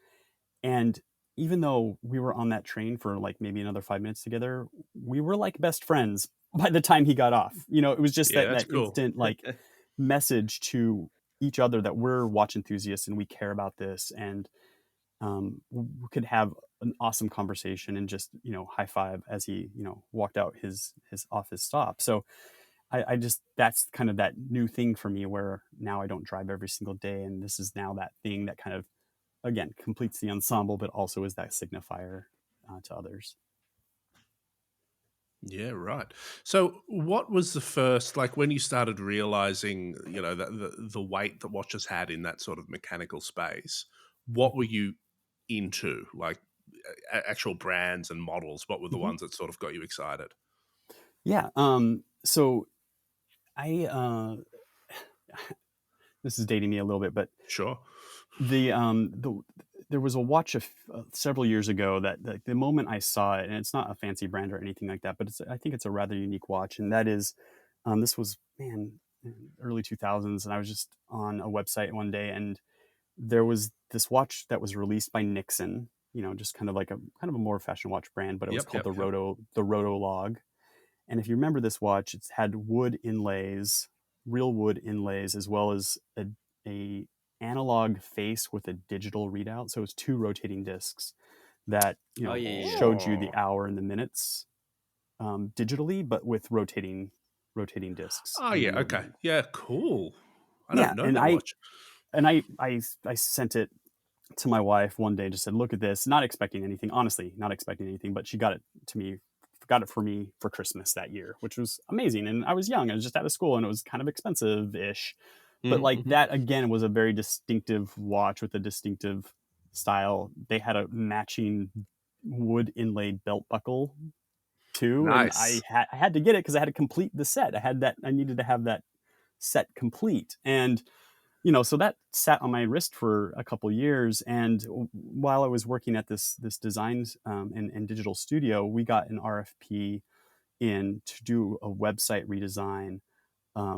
And even though we were on that train for like maybe another 5 minutes together, we were like best friends by the time he got off. It was just that cool. instant like message to each other that we're watch enthusiasts and we care about this, and we could have an awesome conversation and just high five as he walked out his office stop. So I just, that's kind of that new thing for me, where now I don't drive every single day, and this is now that thing that kind of again, completes the ensemble, but also is that signifier to others. Yeah, right. So, what was the first, like, when you started realizing, the weight that watches had in that sort of mechanical space? What were you into? Like, actual brands and models. What were the Mm-hmm. ones that sort of got you excited? Yeah. So I this is dating me a little bit, but Sure. the there was a watch several years ago that the moment I saw it, and it's not a fancy brand or anything like that, but I think it's a rather unique watch, and that is, this was, man, early 2000s, and I was just on a website one day, and there was this watch that was released by Nixon, just kind of like a more fashion watch brand, but it was Yep. called Yep. Yep. the Roto Log. And if you remember this watch, it's had wood inlays, real wood inlays, as well as a analog face with a digital readout. So it's two rotating discs that Oh yeah, yeah. showed you the Oh. hour and the minutes digitally, but with rotating discs Oh, in the yeah. middle. Okay. Yeah. Cool. I Yeah, don't know and that watch. I sent it to my wife one day, just said, look at this, not expecting anything, honestly, not expecting anything, but she got it for me for Christmas that year, which was amazing. And I was young, I was just out of school, and it was kind of expensive ish. But like Mm-hmm. that again was a very distinctive watch with a distinctive style. They had a matching wood inlaid belt buckle too. And Nice. I had to get it because I had to complete the set. I needed to have that set complete. And so that sat on my wrist for a couple years. And while I was working at this design and digital studio, we got an RFP in to do a website redesign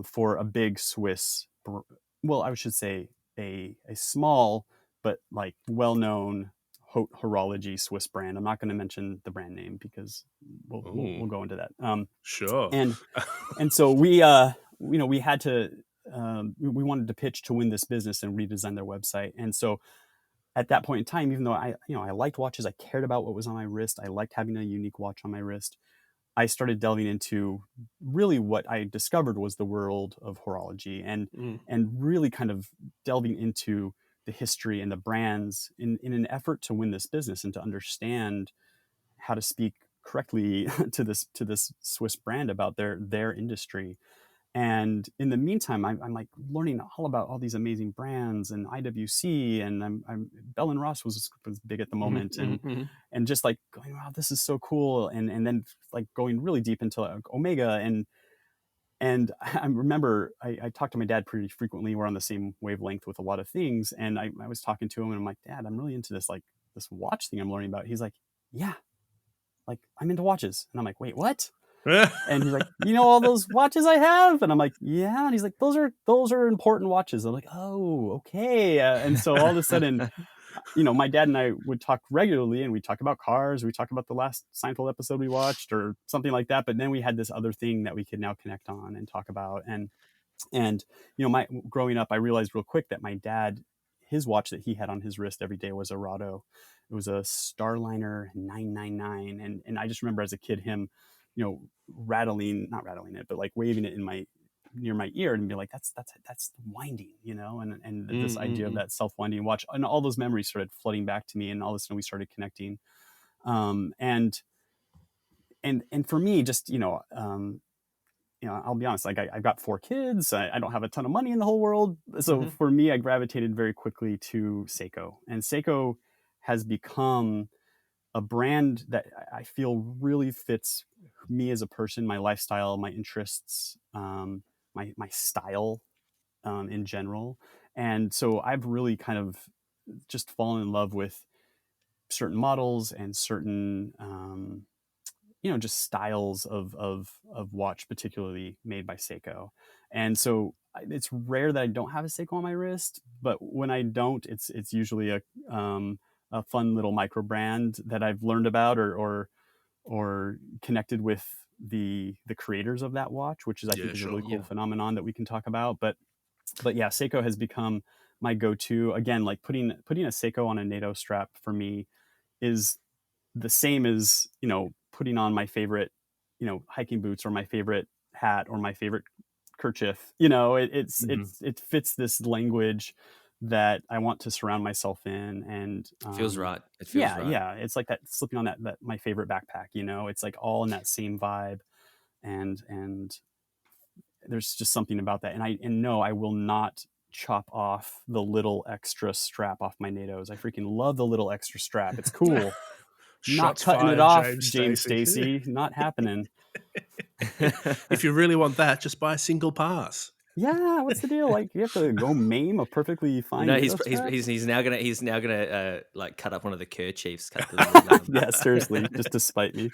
for a big Swiss, well, I should say a small but like well-known horology Swiss brand. I'm not going to mention the brand name because Oh, we'll go into that. sure. And so we we had to we wanted to pitch to win this business and redesign their website. And so at that point in time, even though I liked watches, I cared about what was on my wrist, I liked having a unique watch on my wrist, I started delving into really what I discovered was the world of horology, Mm. and really kind of delving into the history and the brands in an effort to win this business and to understand how to speak correctly to this Swiss brand about their industry. And in the meantime, I'm like learning all about all these amazing brands and IWC, and I'm Bell and Ross was big at the Mhm, moment, mhm, mhm. and just like going, wow, this is so cool, and then like going really deep into like Omega, and I remember I talked to my dad pretty frequently. We're on the same wavelength with a lot of things, and I was talking to him, and I'm like, Dad, I'm really into this this watch thing I'm learning about. He's like, yeah, like I'm into watches, and I'm like, wait, what? And he's like, all those watches I have? And I'm like, yeah. And he's like, those are important watches. I'm like, oh, okay. And so all of a sudden, my dad and I would talk regularly, and we talk about cars. We talk about the last Seinfeld episode we watched or something like that. But then we had this other thing that we could now connect on and talk about. And my growing up, I realized real quick that my dad, his watch that he had on his wrist every day was a Rado. It was a Starliner 999, and I just remember as a kid him, not rattling it, but like waving it near my ear and be like, that's winding, and Mm, this mm, idea of mm. that self-winding watch, and all those memories started flooding back to me, and all of a sudden we started connecting. And for me, just I'll be honest, like I've got 4 kids. I don't have a ton of money in the whole world. So Mhm. for me, I gravitated very quickly to Seiko. And Seiko has become a brand that I feel really fits me as a person, my lifestyle, my interests, my style in general. And so I've really kind of just fallen in love with certain models and certain just styles of watch, particularly made by Seiko. And so it's rare that I don't have a Seiko on my wrist, but when I don't, it's usually a fun little micro brand that I've learned about or connected with the creators of that watch, which is I Yeah, think is a really sure. cool Yeah. phenomenon that we can talk about. But yeah, Seiko has become my go-to. Again, like putting a Seiko on a NATO strap for me is the same as putting on my favorite hiking boots or my favorite hat or my favorite kerchief. It Mhm. fits this language that I want to surround myself in. And feels right. It feels right. Yeah, it's like that slipping on that my favorite backpack, it's like all in that same vibe. And there's just something about that. And no, I will not chop off the little extra strap off my NATOs. I freaking love the little extra strap. It's cool. Not Shots cutting it fired, off, James James Stacey. Stacey. Not happening. If you really want that, just buy a single pass. Yeah, what's the deal? Like, you have to go maim a perfectly fine. He's now gonna like cut up one of the kerchiefs. Cut the yeah, seriously, just to spite me.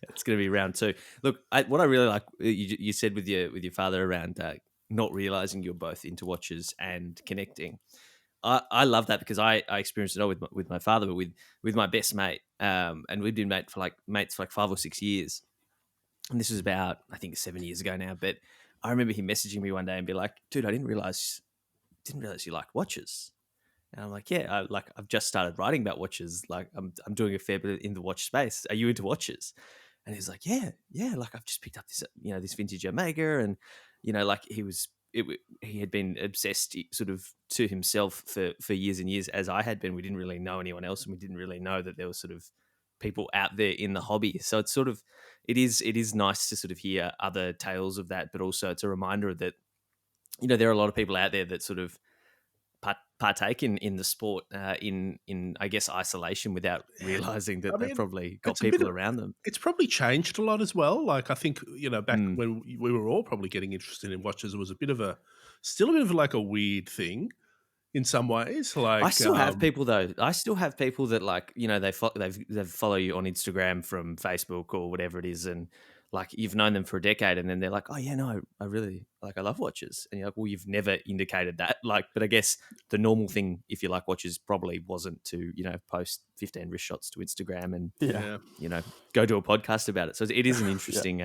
It's gonna be round 2. Look, what I really like you said with your father around not realizing you're both into watches and connecting. I love that because I experienced it all with my father, but with my best mate, and we've been mates for like 5 or 6 years, and this was about, I think, 7 years ago now. But I remember him messaging me one day and be like, "Dude, I didn't realize you like watches." And I'm like, "Yeah, I've just started writing about watches. Like, I'm doing a fair bit in the watch space. Are you into watches?" And he's like, "Yeah, like I've just picked up this this vintage Omega," and like he had been obsessed sort of to himself for years and years, as I had been. We didn't really know anyone else, and we didn't really know that there was sort of people out there in the hobby. So it's sort of it is nice to sort of hear other tales of that, but also it's a reminder that there are a lot of people out there that sort of partake in the sport in I guess isolation without realizing that they've probably got people around them. It's probably changed a lot as well. Like, I think back when we were all probably getting interested in watches, it was still a bit of like a weird thing in some ways. Like, I still have people though. I still have people that like they follow you on Instagram from Facebook or whatever it is, and like you've known them for a decade, and then they're like, "Oh yeah, no, I really I love watches," and you're like, "Well, you've never indicated that." Like, but I guess the normal thing, if you like watches, probably wasn't to post 15 wrist shots to Instagram and go do a podcast about it. So it is an interesting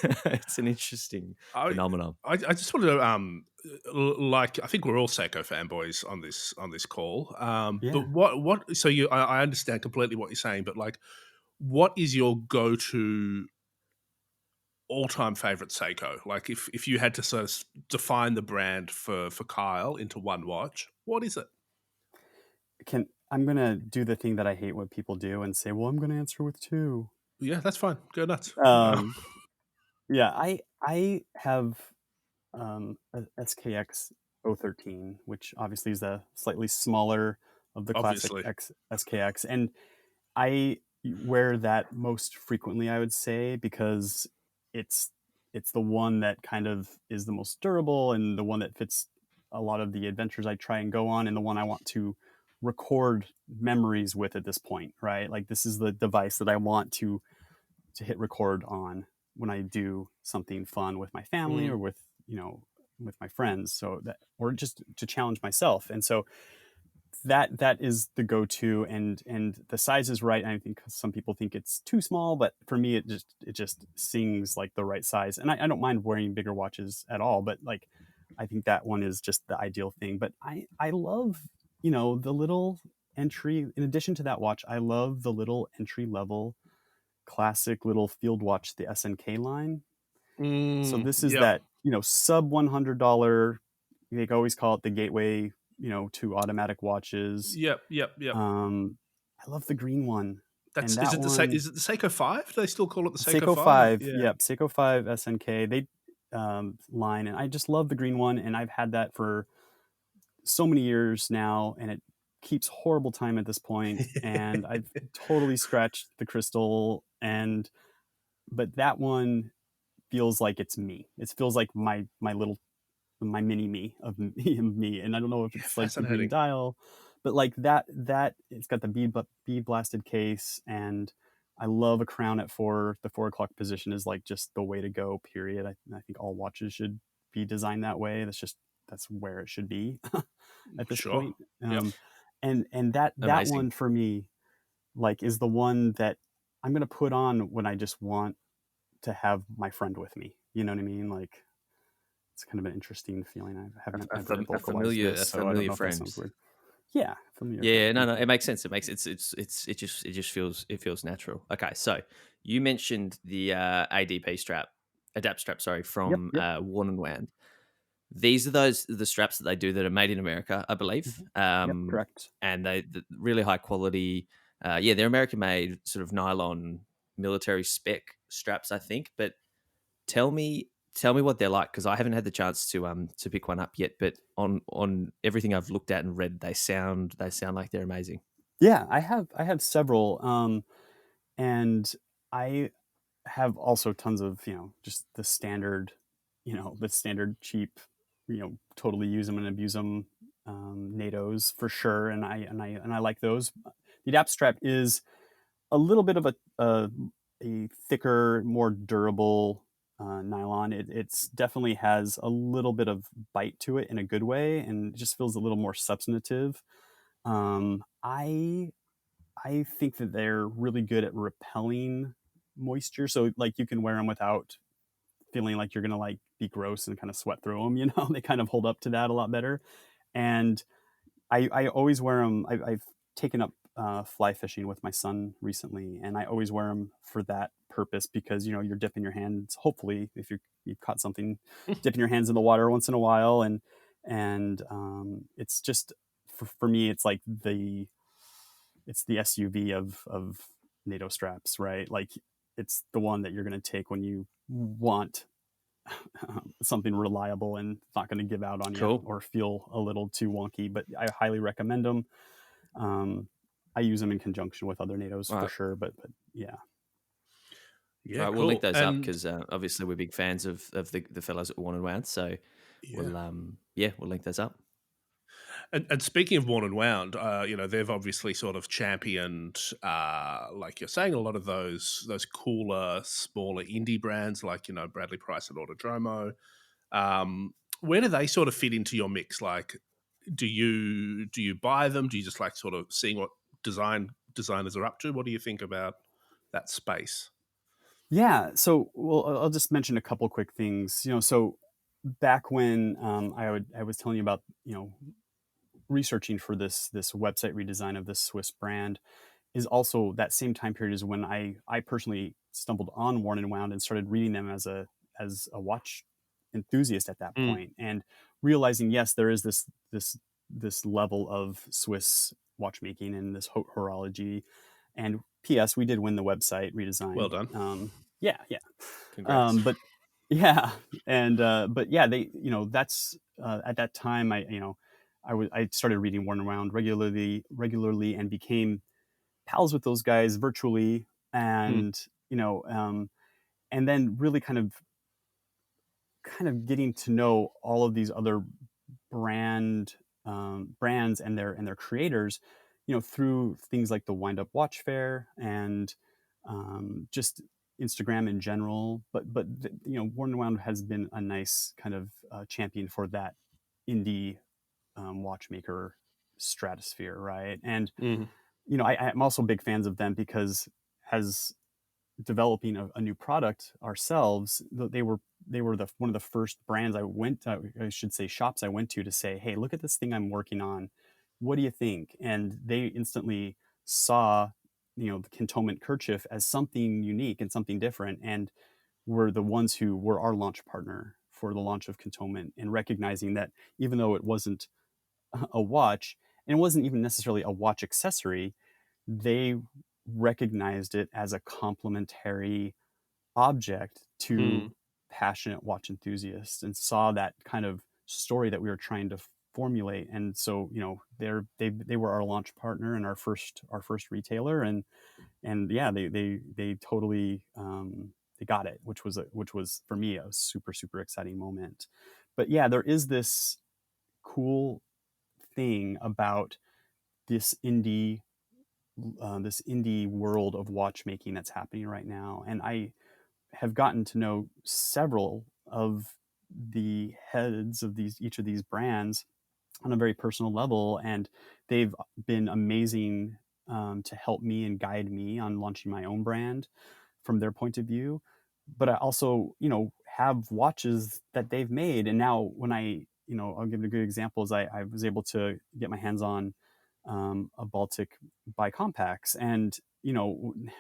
it's an interesting phenomenon. I just wanted to I think we're all Seiko fanboys on this call. But what? So I understand completely what you're saying, but like, what is your go-to all-time favorite Seiko? Like, if you had to sort of define the brand for Kyle into one watch, what is it? I'm gonna do the thing that I hate when people do and say, "Well, I'm gonna answer with 2." Yeah, that's fine. Go nuts. Yeah, I have a SKX 013, which obviously is the slightly smaller of the classic SKX, and I wear that most frequently, I would say, because it's the one that kind of is the most durable and the one that fits a lot of the adventures I try and go on, and the one I want to record memories with at this point, right? Like, this is the device that I want to hit record on when I do something fun with my family or with with my friends, so that, or just to challenge myself. And so that is the go-to, and the size is right. I think some people think it's too small, but for me it just sings like the right size. And I don't mind wearing bigger watches at all, but like, I think that one is just the ideal thing. But I love the little entry, in addition to that watch, I love the little entry level classic little field watch, the SNK line. So this is that sub $100, they always call it the gateway to automatic watches. Yep. I love the green one. Is it the Seiko 5? Do they still call it the Seiko 5? Yep, Seiko 5 SNK. They line, and I just love the green one, and I've had that for so many years now, and it keeps horrible time at this point. And I've totally scratched the crystal, but that one feels like it's me. It feels like my mini me of me. And I don't know if it's like the green dial, but like that it's got the bead blasted case, and I love a crown at 4. The 4 o'clock position is like just the way to go, period. I think all watches should be designed that way. That's where it should be at this point. And that one for me, like, is the one that I'm gonna put on when I just want to have my friend with me. You know what I mean? Like, it's kind of an interesting feeling. I haven't a familiar friend. Yeah, familiar. Yeah, no, it makes sense. It just feels natural. Okay, so you mentioned the adapt strap, sorry, from Worn and Wound. These are the straps that they do that are made in America, I believe. Yep, correct. And the really high quality. They're American made, sort of nylon military spec straps, I think. But tell me what they're like, because I haven't had the chance to pick one up yet. But on everything I've looked at and read, they sound like they're amazing. Yeah, I have several, and I have also tons of, just the standard, cheap, totally use them and abuse them, NATOs for sure, and I like those. The adapt strap is a little bit of a thicker, more durable nylon. It's definitely has a little bit of bite to it in a good way, and it just feels a little more substantive. I think that they're really good at repelling moisture. So like you can wear them without feeling like you're gonna like be gross and kind of sweat through them. They kind of hold up to that a lot better. And I always wear them. I've taken up fly fishing with my son recently, and I always wear them for that purpose because you're dipping your hands. Hopefully, if you've caught something, dipping your hands in the water once in a while, and it's just for me, it's like it's the SUV of NATO straps, right? Like it's the one that you're going to take when you want something reliable and not going to give out on you Cool. or feel a little too wonky. But I highly recommend them. I use them in conjunction with other NATOs for sure. But yeah. Yeah, We'll cool. link those up because obviously we're big fans of the fellows at Worn and Wound. So we'll link those up. And speaking of Worn and Wound, they've obviously sort of championed, like you're saying, a lot of those cooler, smaller indie brands like Bradley Price and Autodromo. Where do they sort of fit into your mix? Like, do you buy them? Do you just like sort of seeing what designers are up to? What do you think about that space? Yeah. So, well, I'll just mention a couple quick things. So back when I was telling you about researching for this website redesign of this Swiss brand, is also that same time period is when I personally stumbled on Worn and Wound and started reading them as a watch enthusiast at that point, and realizing, yes, there is this level of Swiss watchmaking and this horology. And P.S. we did win the website redesign. Well done. Yeah. Congrats. But yeah, and but yeah, they that's at that time I started reading Worn and Wound regularly and became pals with those guys virtually, and and then really kind of getting to know all of these other brands and their creators, through things like the Wind Up Watch Fair and just Instagram in general. But Worn and Wound has been a nice kind of champion for that indie watchmaker stratosphere, right? And I'm also big fans of them because as developing a new product ourselves, they were one of the first brands I should say shops I went to say, hey, look at this thing I'm working on. What do you think? And they instantly saw, the Cantonment kerchief as something unique and something different, and were the ones who were our launch partner for the launch of Cantonment, and recognizing that even though it wasn't a watch, and it wasn't even necessarily a watch accessory, they recognized it as a complementary object to passionate watch enthusiasts, and saw that kind of story that we were trying to formulate. And so they were our launch partner and our first retailer, and yeah, they totally they got it, which was for me a super super exciting moment. But yeah, there is this cool thing about this indie world of watchmaking that's happening right now. And I have gotten to know several of the heads of each of these brands on a very personal level, and they've been amazing to help me and guide me on launching my own brand from their point of view. But I also, have watches that they've made, and now when I'll give a good example. Is I was able to get my hands on a Baltic bicompax, and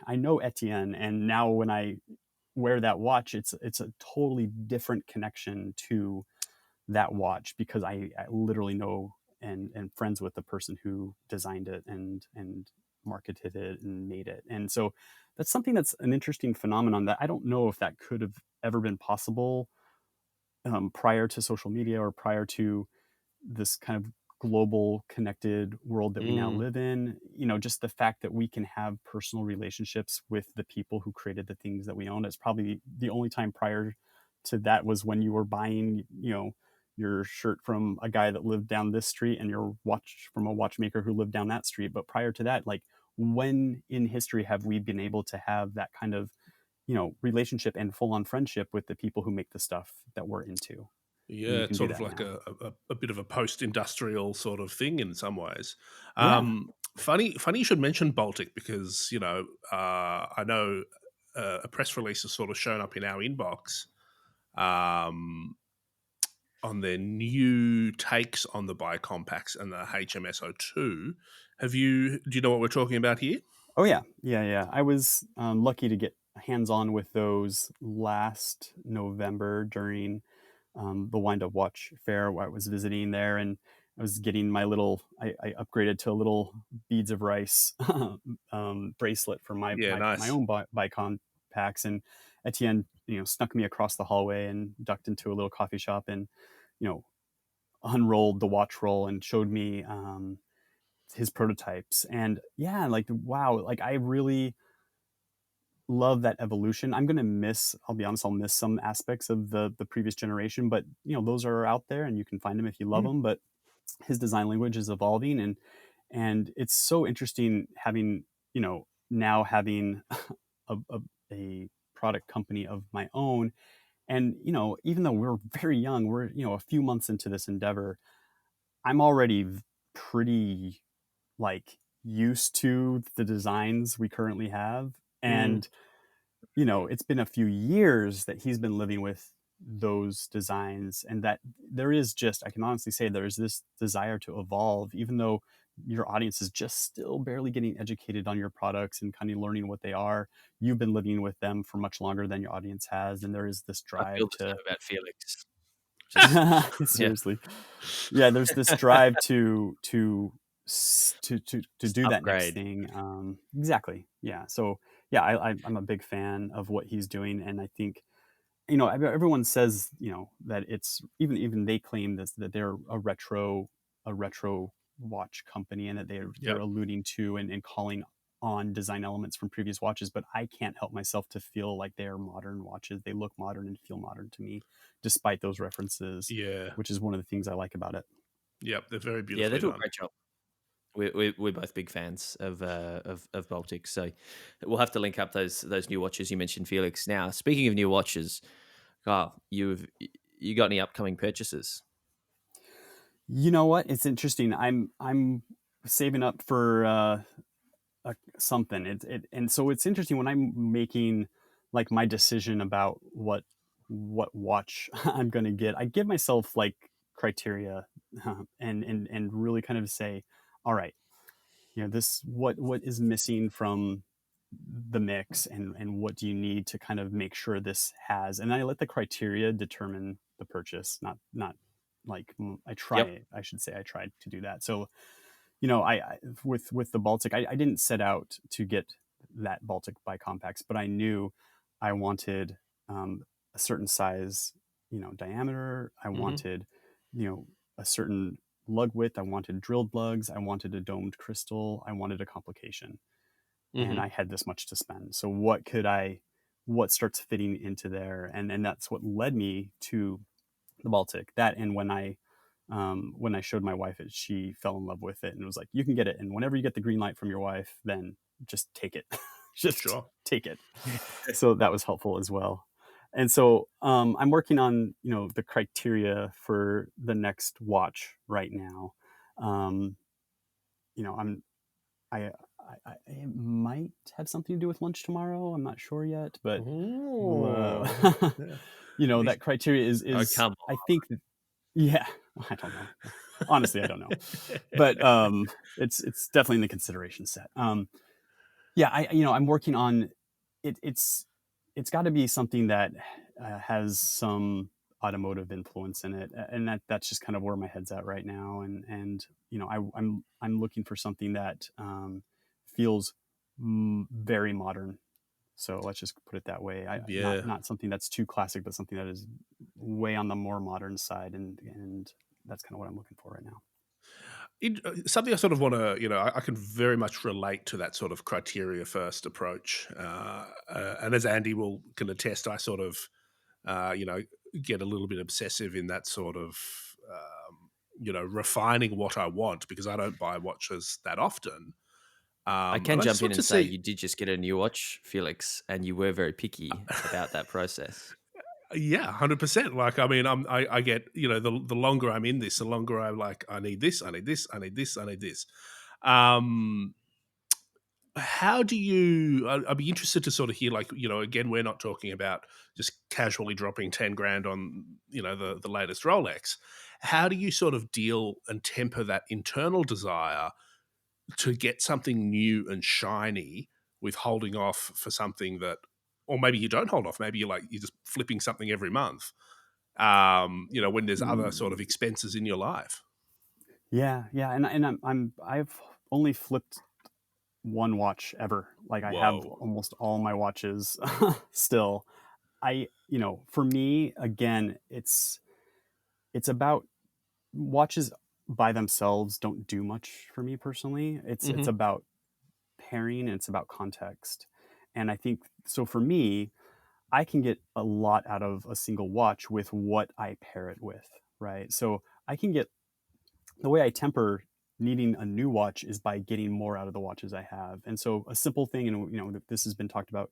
I know Etienne, and now when I wear that watch, it's a totally different connection to that watch because I literally know and friends with the person who designed it and marketed it and made it. And so that's something that's an interesting phenomenon that I don't know if that could have ever been possible prior to social media or prior to this kind of global connected world that we now live in. Just the fact that we can have personal relationships with the people who created the things that we own. It's probably the only time prior to that was when you were buying, your shirt from a guy that lived down this street and your watch from a watchmaker who lived down that street. But prior to that, like, when in history have we been able to have that kind of, relationship and full on friendship with the people who make the stuff that we're into? And Yeah, you it's can do sort of that like now. a bit of a post-industrial sort of thing in some ways. Yeah. Funny you should mention Baltic because I know a press release has sort of shown up in our inbox um, on their new takes on the Bicompacts and the HMSO2. Do you know what we're talking about here? Oh yeah, yeah. I was lucky to get hands-on with those last November during the Wind Up Watch Fair where I was visiting there, and I was getting my little. I upgraded to a little beads of rice bracelet for my Yeah, my nice. own Bicon packs, and Etienne, snuck me across the hallway and ducked into a little coffee shop and, you know, unrolled the watch roll and showed me his prototypes. And yeah, like, wow, like I really love that evolution. I'm gonna miss, I'll be honest, I'll miss some aspects of the previous generation, but those are out there and you can find them if you love Mm. them. But his design language is evolving, and it's so interesting having, now having a product company of my own. And even though we're very young, we're a few months into this endeavor, I'm already pretty, like, used to the designs we currently have. Mm. And it's been a few years that he's been living with those designs, and that there is just, I can honestly say there's this desire to evolve, even though your audience is just still barely getting educated on your products and kind of learning what they are. You've been living with them for much longer than your audience has, and there is this I feel drive the to same about Felix. Just yeah, seriously, yeah, there's this drive to just do that next upgrade. thing. Exactly. Yeah. So yeah, I'm a big fan of what he's doing, and I think everyone says that it's even they claim this, that they're a retro watch company, and that they're Yep. alluding to and calling on design elements from previous watches. But I can't help myself to feel like they are modern watches. They look modern and feel modern to me, despite those references, Yeah. which is one of the things I like about it. Yep. They're very Yeah, they beautifully do a done. great job. We're both big fans of Baltic, so we'll have to link up those new watches you mentioned, Felix. Now, speaking of new watches, Kyle, you got any upcoming purchases? You know what? It's interesting. I'm saving up for something. And so it's interesting when I'm making, like, my decision about what watch I'm going to get. I give myself, like, criteria, and really kind of say, all right, this, what is missing from the mix, and what do you need to kind of make sure this has. And I let the criteria determine the purchase, not like, Yep. I should say I tried to do that. So I with the Baltic, I didn't set out to get that Baltic Bicompax, but I knew I wanted a certain size, diameter. I Hmm. wanted, a certain lug width. I wanted drilled lugs. I wanted a domed crystal. I wanted a complication, and Hmm. I had this much to spend. So what starts fitting into there, and that's what led me to the Baltic. That, and when I showed my wife it, she fell in love with it and was like, "You can get it, and whenever you get the green light from your wife, then just take it, just Sure. take it." So that was helpful as well. And so I'm working on the criteria for the next watch right now. Um, I'm it might have something to do with lunch tomorrow. I'm not sure yet, but we'll, Oh. Yeah. These- that criteria Oh, is come I think that, yeah, I don't know. Honestly, I don't know, but it's definitely in the consideration set. Yeah, I'm working on it. It's got to be something that has some automotive influence in it, and that's just kind of where my head's at right now. And I'm looking for something that feels very modern. So let's just put it that way. Not something that's too classic, but something that is way on the more modern side, and that's kind of what I'm looking for right now. Something I sort of want to, I can very much relate to that sort of criteria first approach. And as Andy can attest, I sort of, get a little bit obsessive in that sort of, refining what I want, because I don't buy watches that often. I can jump in and say you did just get a new watch, Felix, and you were very picky about that process. Yeah, 100%. Like, I mean, I get, the longer I'm in this, the longer I'm like, I need this, I need this, I need this, I need this. How do you? I'd be interested to sort of hear, like, again, we're not talking about just casually dropping 10 grand on, the latest Rolex. How do you sort of deal and temper that internal desire to get something new and shiny with holding off for something that, or maybe you don't hold off, maybe you're just flipping something every month, when there's other sort of expenses in your life? Yeah. And I've only flipped one watch ever. Like, I have almost all my watches still. For me, again, it's about watches by themselves don't do much for me personally. It's about pairing, and it's about context. And I think so for me, I can get a lot out of a single watch with what I pair it with, right? So I can get, the way I temper needing a new watch is by getting more out of the watches I have. And so a simple thing, and this has been talked about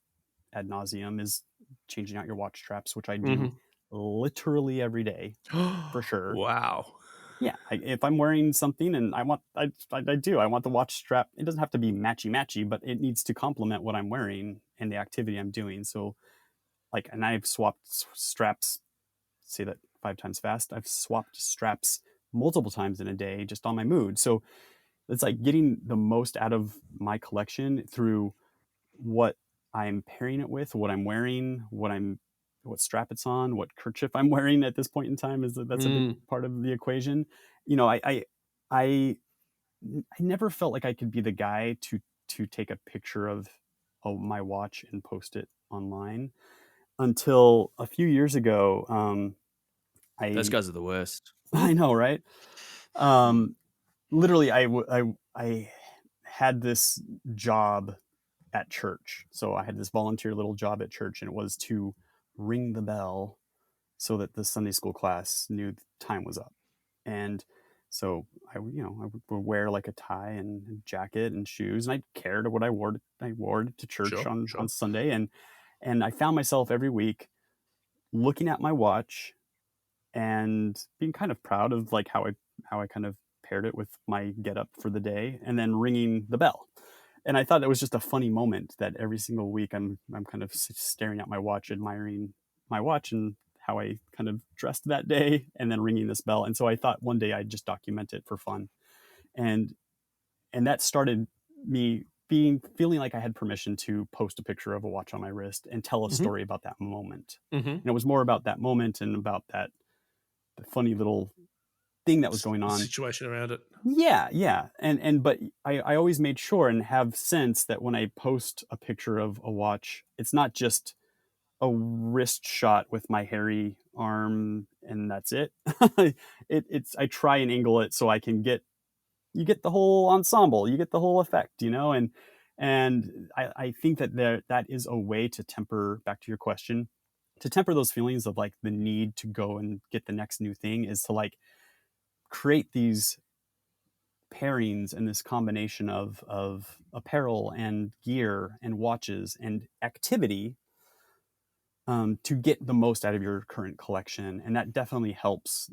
ad nauseum, is changing out your watch straps, which I do literally every day, for sure. Wow. Yeah, if I'm wearing something and I want the watch strap. It doesn't have to be matchy, but it needs to complement what I'm wearing and the activity I'm doing. So, and I've swapped straps. Say that 5 times fast. I've swapped straps multiple times in a day just on my mood. So it's like getting the most out of my collection through what I'm pairing it with, what I'm wearing, what strap it's on, what kerchief I'm wearing at this point in time. That's a big part of the equation. I never felt like I could be the guy to take a picture of my watch and post it online until a few years ago. Those guys are the worst. I know, right? Literally, I had this job at church. So I had this volunteer little job at church, and it was to ring the bell so that the Sunday school class knew the time was up. And so I would wear like a tie and a jacket and shoes, and I cared what I wore. I wore it to church on Sunday, and I found myself every week looking at my watch and being kind of proud of like how I kind of paired it with my get up for the day, and then ringing the bell. And I thought that was just a funny moment that every single week I'm kind of staring at my watch, admiring my watch and how I kind of dressed that day, and then ringing this bell. And so I thought one day I'd just document it for fun. And that started me feeling like I had permission to post a picture of a watch on my wrist and tell a story about that moment. And it was more about that moment and about the funny little thing that was going on, situation around it. Yeah. But I always made sure and have since that when I post a picture of a watch, it's not just a wrist shot with my hairy arm and that's it. I try and angle it so I can you get the whole ensemble, you get the whole effect, and I think that is a way to temper, back to your question, to temper those feelings of like the need to go and get the next new thing, is to like create these pairings and this combination of apparel and gear and watches and activity, to get the most out of your current collection. And that definitely helps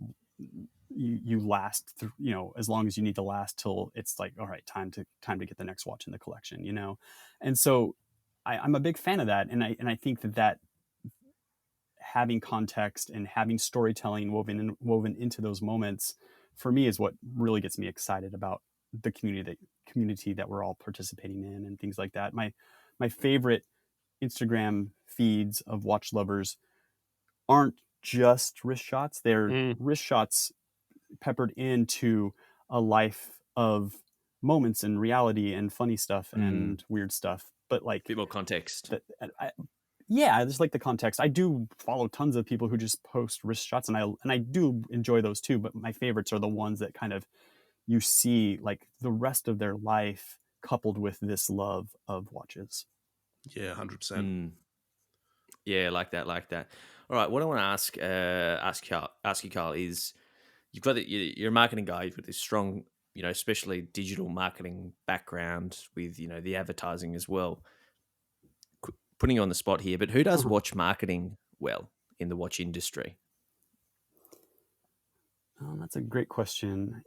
you last through, as long as you need to last till it's like, all right, time to get the next watch in the collection, And so I'm a big fan of that. And I think that having context and having storytelling woven into those moments, for me, is what really gets me excited about the community that we're all participating in and things like that. My favorite Instagram feeds of watch lovers aren't just wrist shots. They're Mm. wrist shots peppered into a life of moments and reality and funny stuff and weird stuff. But like bit more context. yeah, there's like the context. I do follow tons of people who just post wrist shots, and I do enjoy those too. But my favorites are the ones that kind of you see like the rest of their life coupled with this love of watches. Yeah, 100%. Yeah, like that. All right, what I want to ask you, Kyle, is you're a marketing guy. You've got this strong, especially digital marketing background with the advertising as well. Putting you on the spot here, but who does watch marketing well in the watch industry? That's a great question.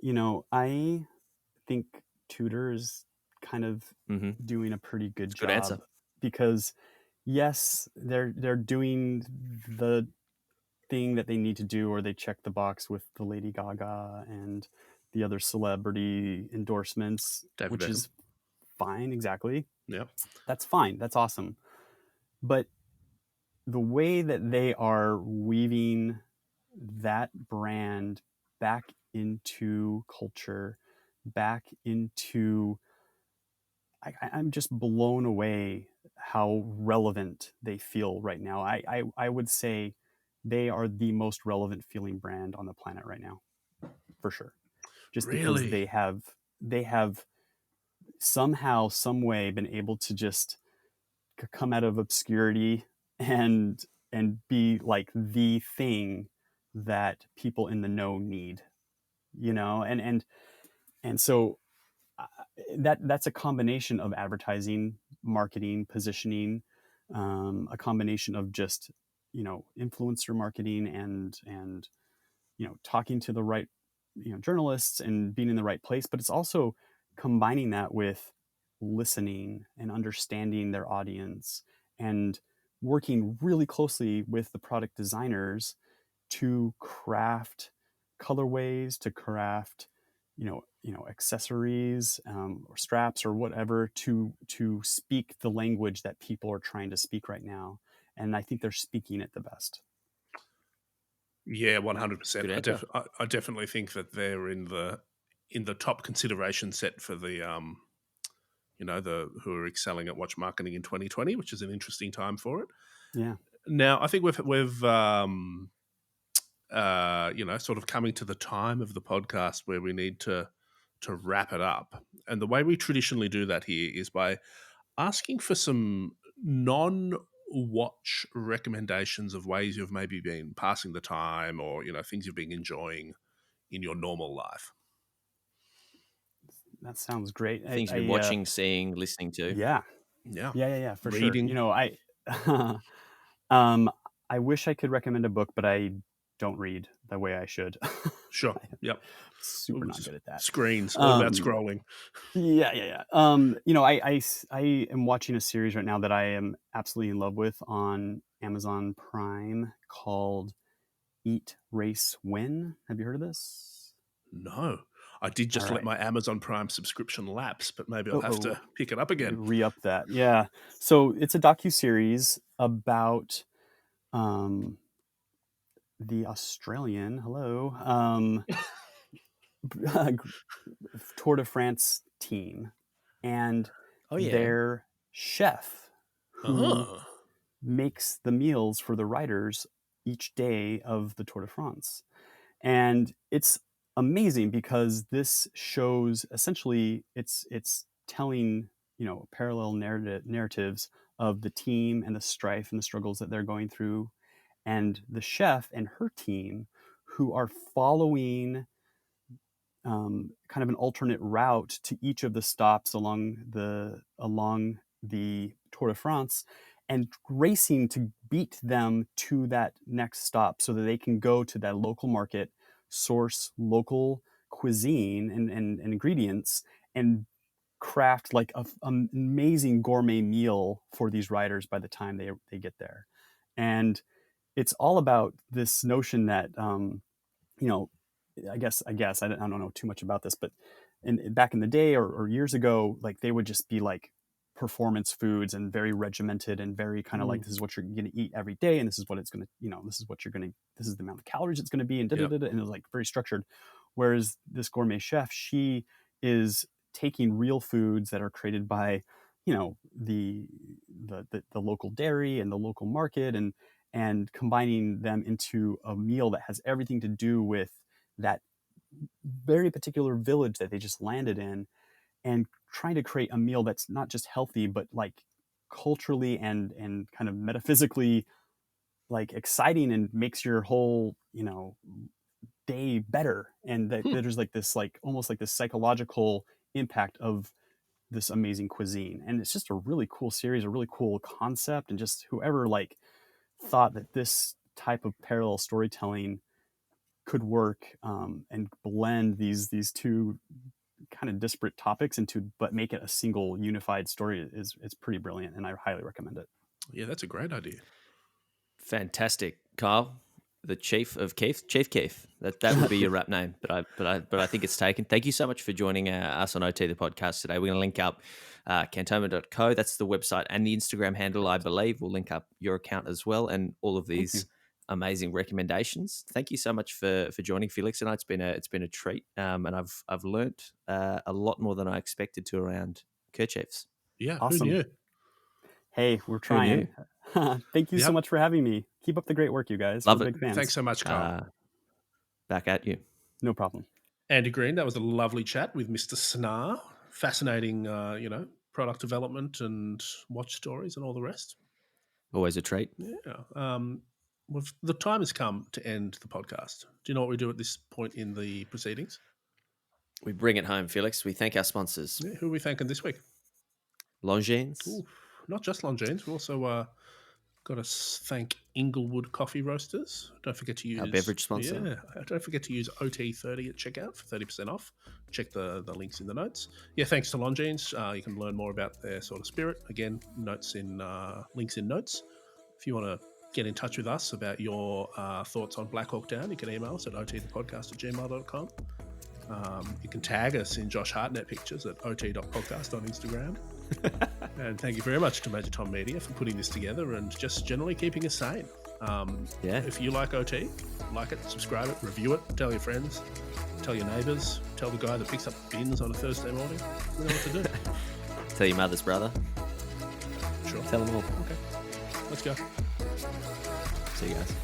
I think Tudor is kind of doing a pretty good job. Good answer. Because yes, they're doing the thing that they need to do, or they check the box with the Lady Gaga and the other celebrity endorsements, David which Beckham. is fine. Exactly. Yeah. That's fine. That's awesome. But the way that they are weaving that brand back into culture, back into, I'm just blown away how relevant they feel right now. I would say they are the most relevant feeling brand on the planet right now, for sure. Just because Really? they have somehow, some way been able to just come out of obscurity and be like the thing that people in the know need, and so that's a combination of advertising, marketing, positioning, a combination of just influencer marketing and talking to the right journalists and being in the right place. But it's also combining that with listening and understanding their audience and working really closely with the product designers to craft colorways, to craft accessories, or straps or whatever, to speak the language that people are trying to speak right now. And I think they're speaking it the best. Yeah, 100%. Good answer. I definitely think that they're in the top consideration set for the who are excelling at watch marketing in 2020, which is an interesting time for it. Yeah. Now, I think we've sort of coming to the time of the podcast where we need to wrap it up. And the way we traditionally do that here is by asking for some non-watch recommendations of ways you've maybe been passing the time, or things you've been enjoying in your normal life. That sounds great. Things you've been watching, seeing, listening to. Yeah, for Reading. sure. I I wish I could recommend a book, but I don't read the way I should. Sure. Yep. Super not good at that. Screens, all about scrolling. Yeah. I am watching a series right now that I am absolutely in love with on Amazon Prime called Eat, Race, Win. Have you heard of this? No. I did just let my Amazon Prime subscription lapse, but maybe I'll have to pick it up again. Re-up that. Yeah. So it's a docuseries about the Australian, Tour de France team and their chef who makes the meals for the riders each day of the Tour de France. And it's amazing because this shows essentially it's telling parallel narratives of the team and the strife and the struggles that they're going through, and the chef and her team who are following kind of an alternate route to each of the stops along the Tour de France, and racing to beat them to that next stop so that they can go to that local market, source local cuisine and ingredients, and craft like an amazing gourmet meal for these riders by the time they get there. And it's all about this notion that I guess I don't know too much about this, but back in the day or years ago, like they would just be like performance foods and very regimented and very kind of like, this is what you're going to eat every day, and this is what it's going to, this is what you're going to, this is the amount of calories it's going to be, and and it was like very structured. Whereas this gourmet chef, she is taking real foods that are created by, the local dairy and the local market, and combining them into a meal that has everything to do with that very particular village that they just landed in, and trying to create a meal that's not just healthy, but like culturally and kind of metaphysically like exciting, and makes your whole, day better. And that there's like this, like almost like this psychological impact of this amazing cuisine. And it's just a really cool series, a really cool concept. And just whoever like thought that this type of parallel storytelling could work, and blend these two kind of disparate topics but make it a single unified story is pretty brilliant, and I highly recommend it. Yeah, that's a great idea. Fantastic, Kyle, the Chief of Keith, Chief Keith. That would be your rap name, but I think it's taken. Thank you so much for joining us on OT the podcast today. We're going to link up Cantonment Co. That's the website and the Instagram handle, I believe. We'll link up your account as well, and all of these amazing recommendations. Thank you so much for joining, Felix. And it's been a treat, and I've learnt a lot more than I expected to around kerchiefs. Yeah, awesome. Who knew? Hey, we're trying. Thank you so much for having me. Keep up the great work, you guys. Love we're it. Big fans. Thanks so much, Kyle. Back at you. No problem. Andy Green, that was a lovely chat with Mr. Snarr. Fascinating, product development and watch stories and all the rest. Always a treat. Yeah. The time has come to end the podcast. Do you know what we do at this point in the proceedings? We bring it home, Felix. We thank our sponsors. Yeah, who are we thanking this week? Longines. Ooh, not just Longines. We also got to thank Inglewood Coffee Roasters. Don't forget to use our beverage sponsor. Yeah, don't forget to use OT30 at checkout for 30% off. Check the links in the notes. Yeah, thanks to Longines. You can learn more about their sort of spirit. Again, links in notes. If you want to get in touch with us about your thoughts on Black Hawk Down, you can email us at otthepodcast@gmail.com. You can tag us in Josh Hartnett pictures at ot.podcast on Instagram. And thank you very much to Major Tom Media for putting this together and just generally keeping us sane. If you like OT, like it, subscribe it, review it, tell your friends, tell your neighbours, tell the guy that picks up bins on a Thursday morning. You know what to do. Tell your mother's brother. Sure. Tell them all. Okay. Let's go. See you guys.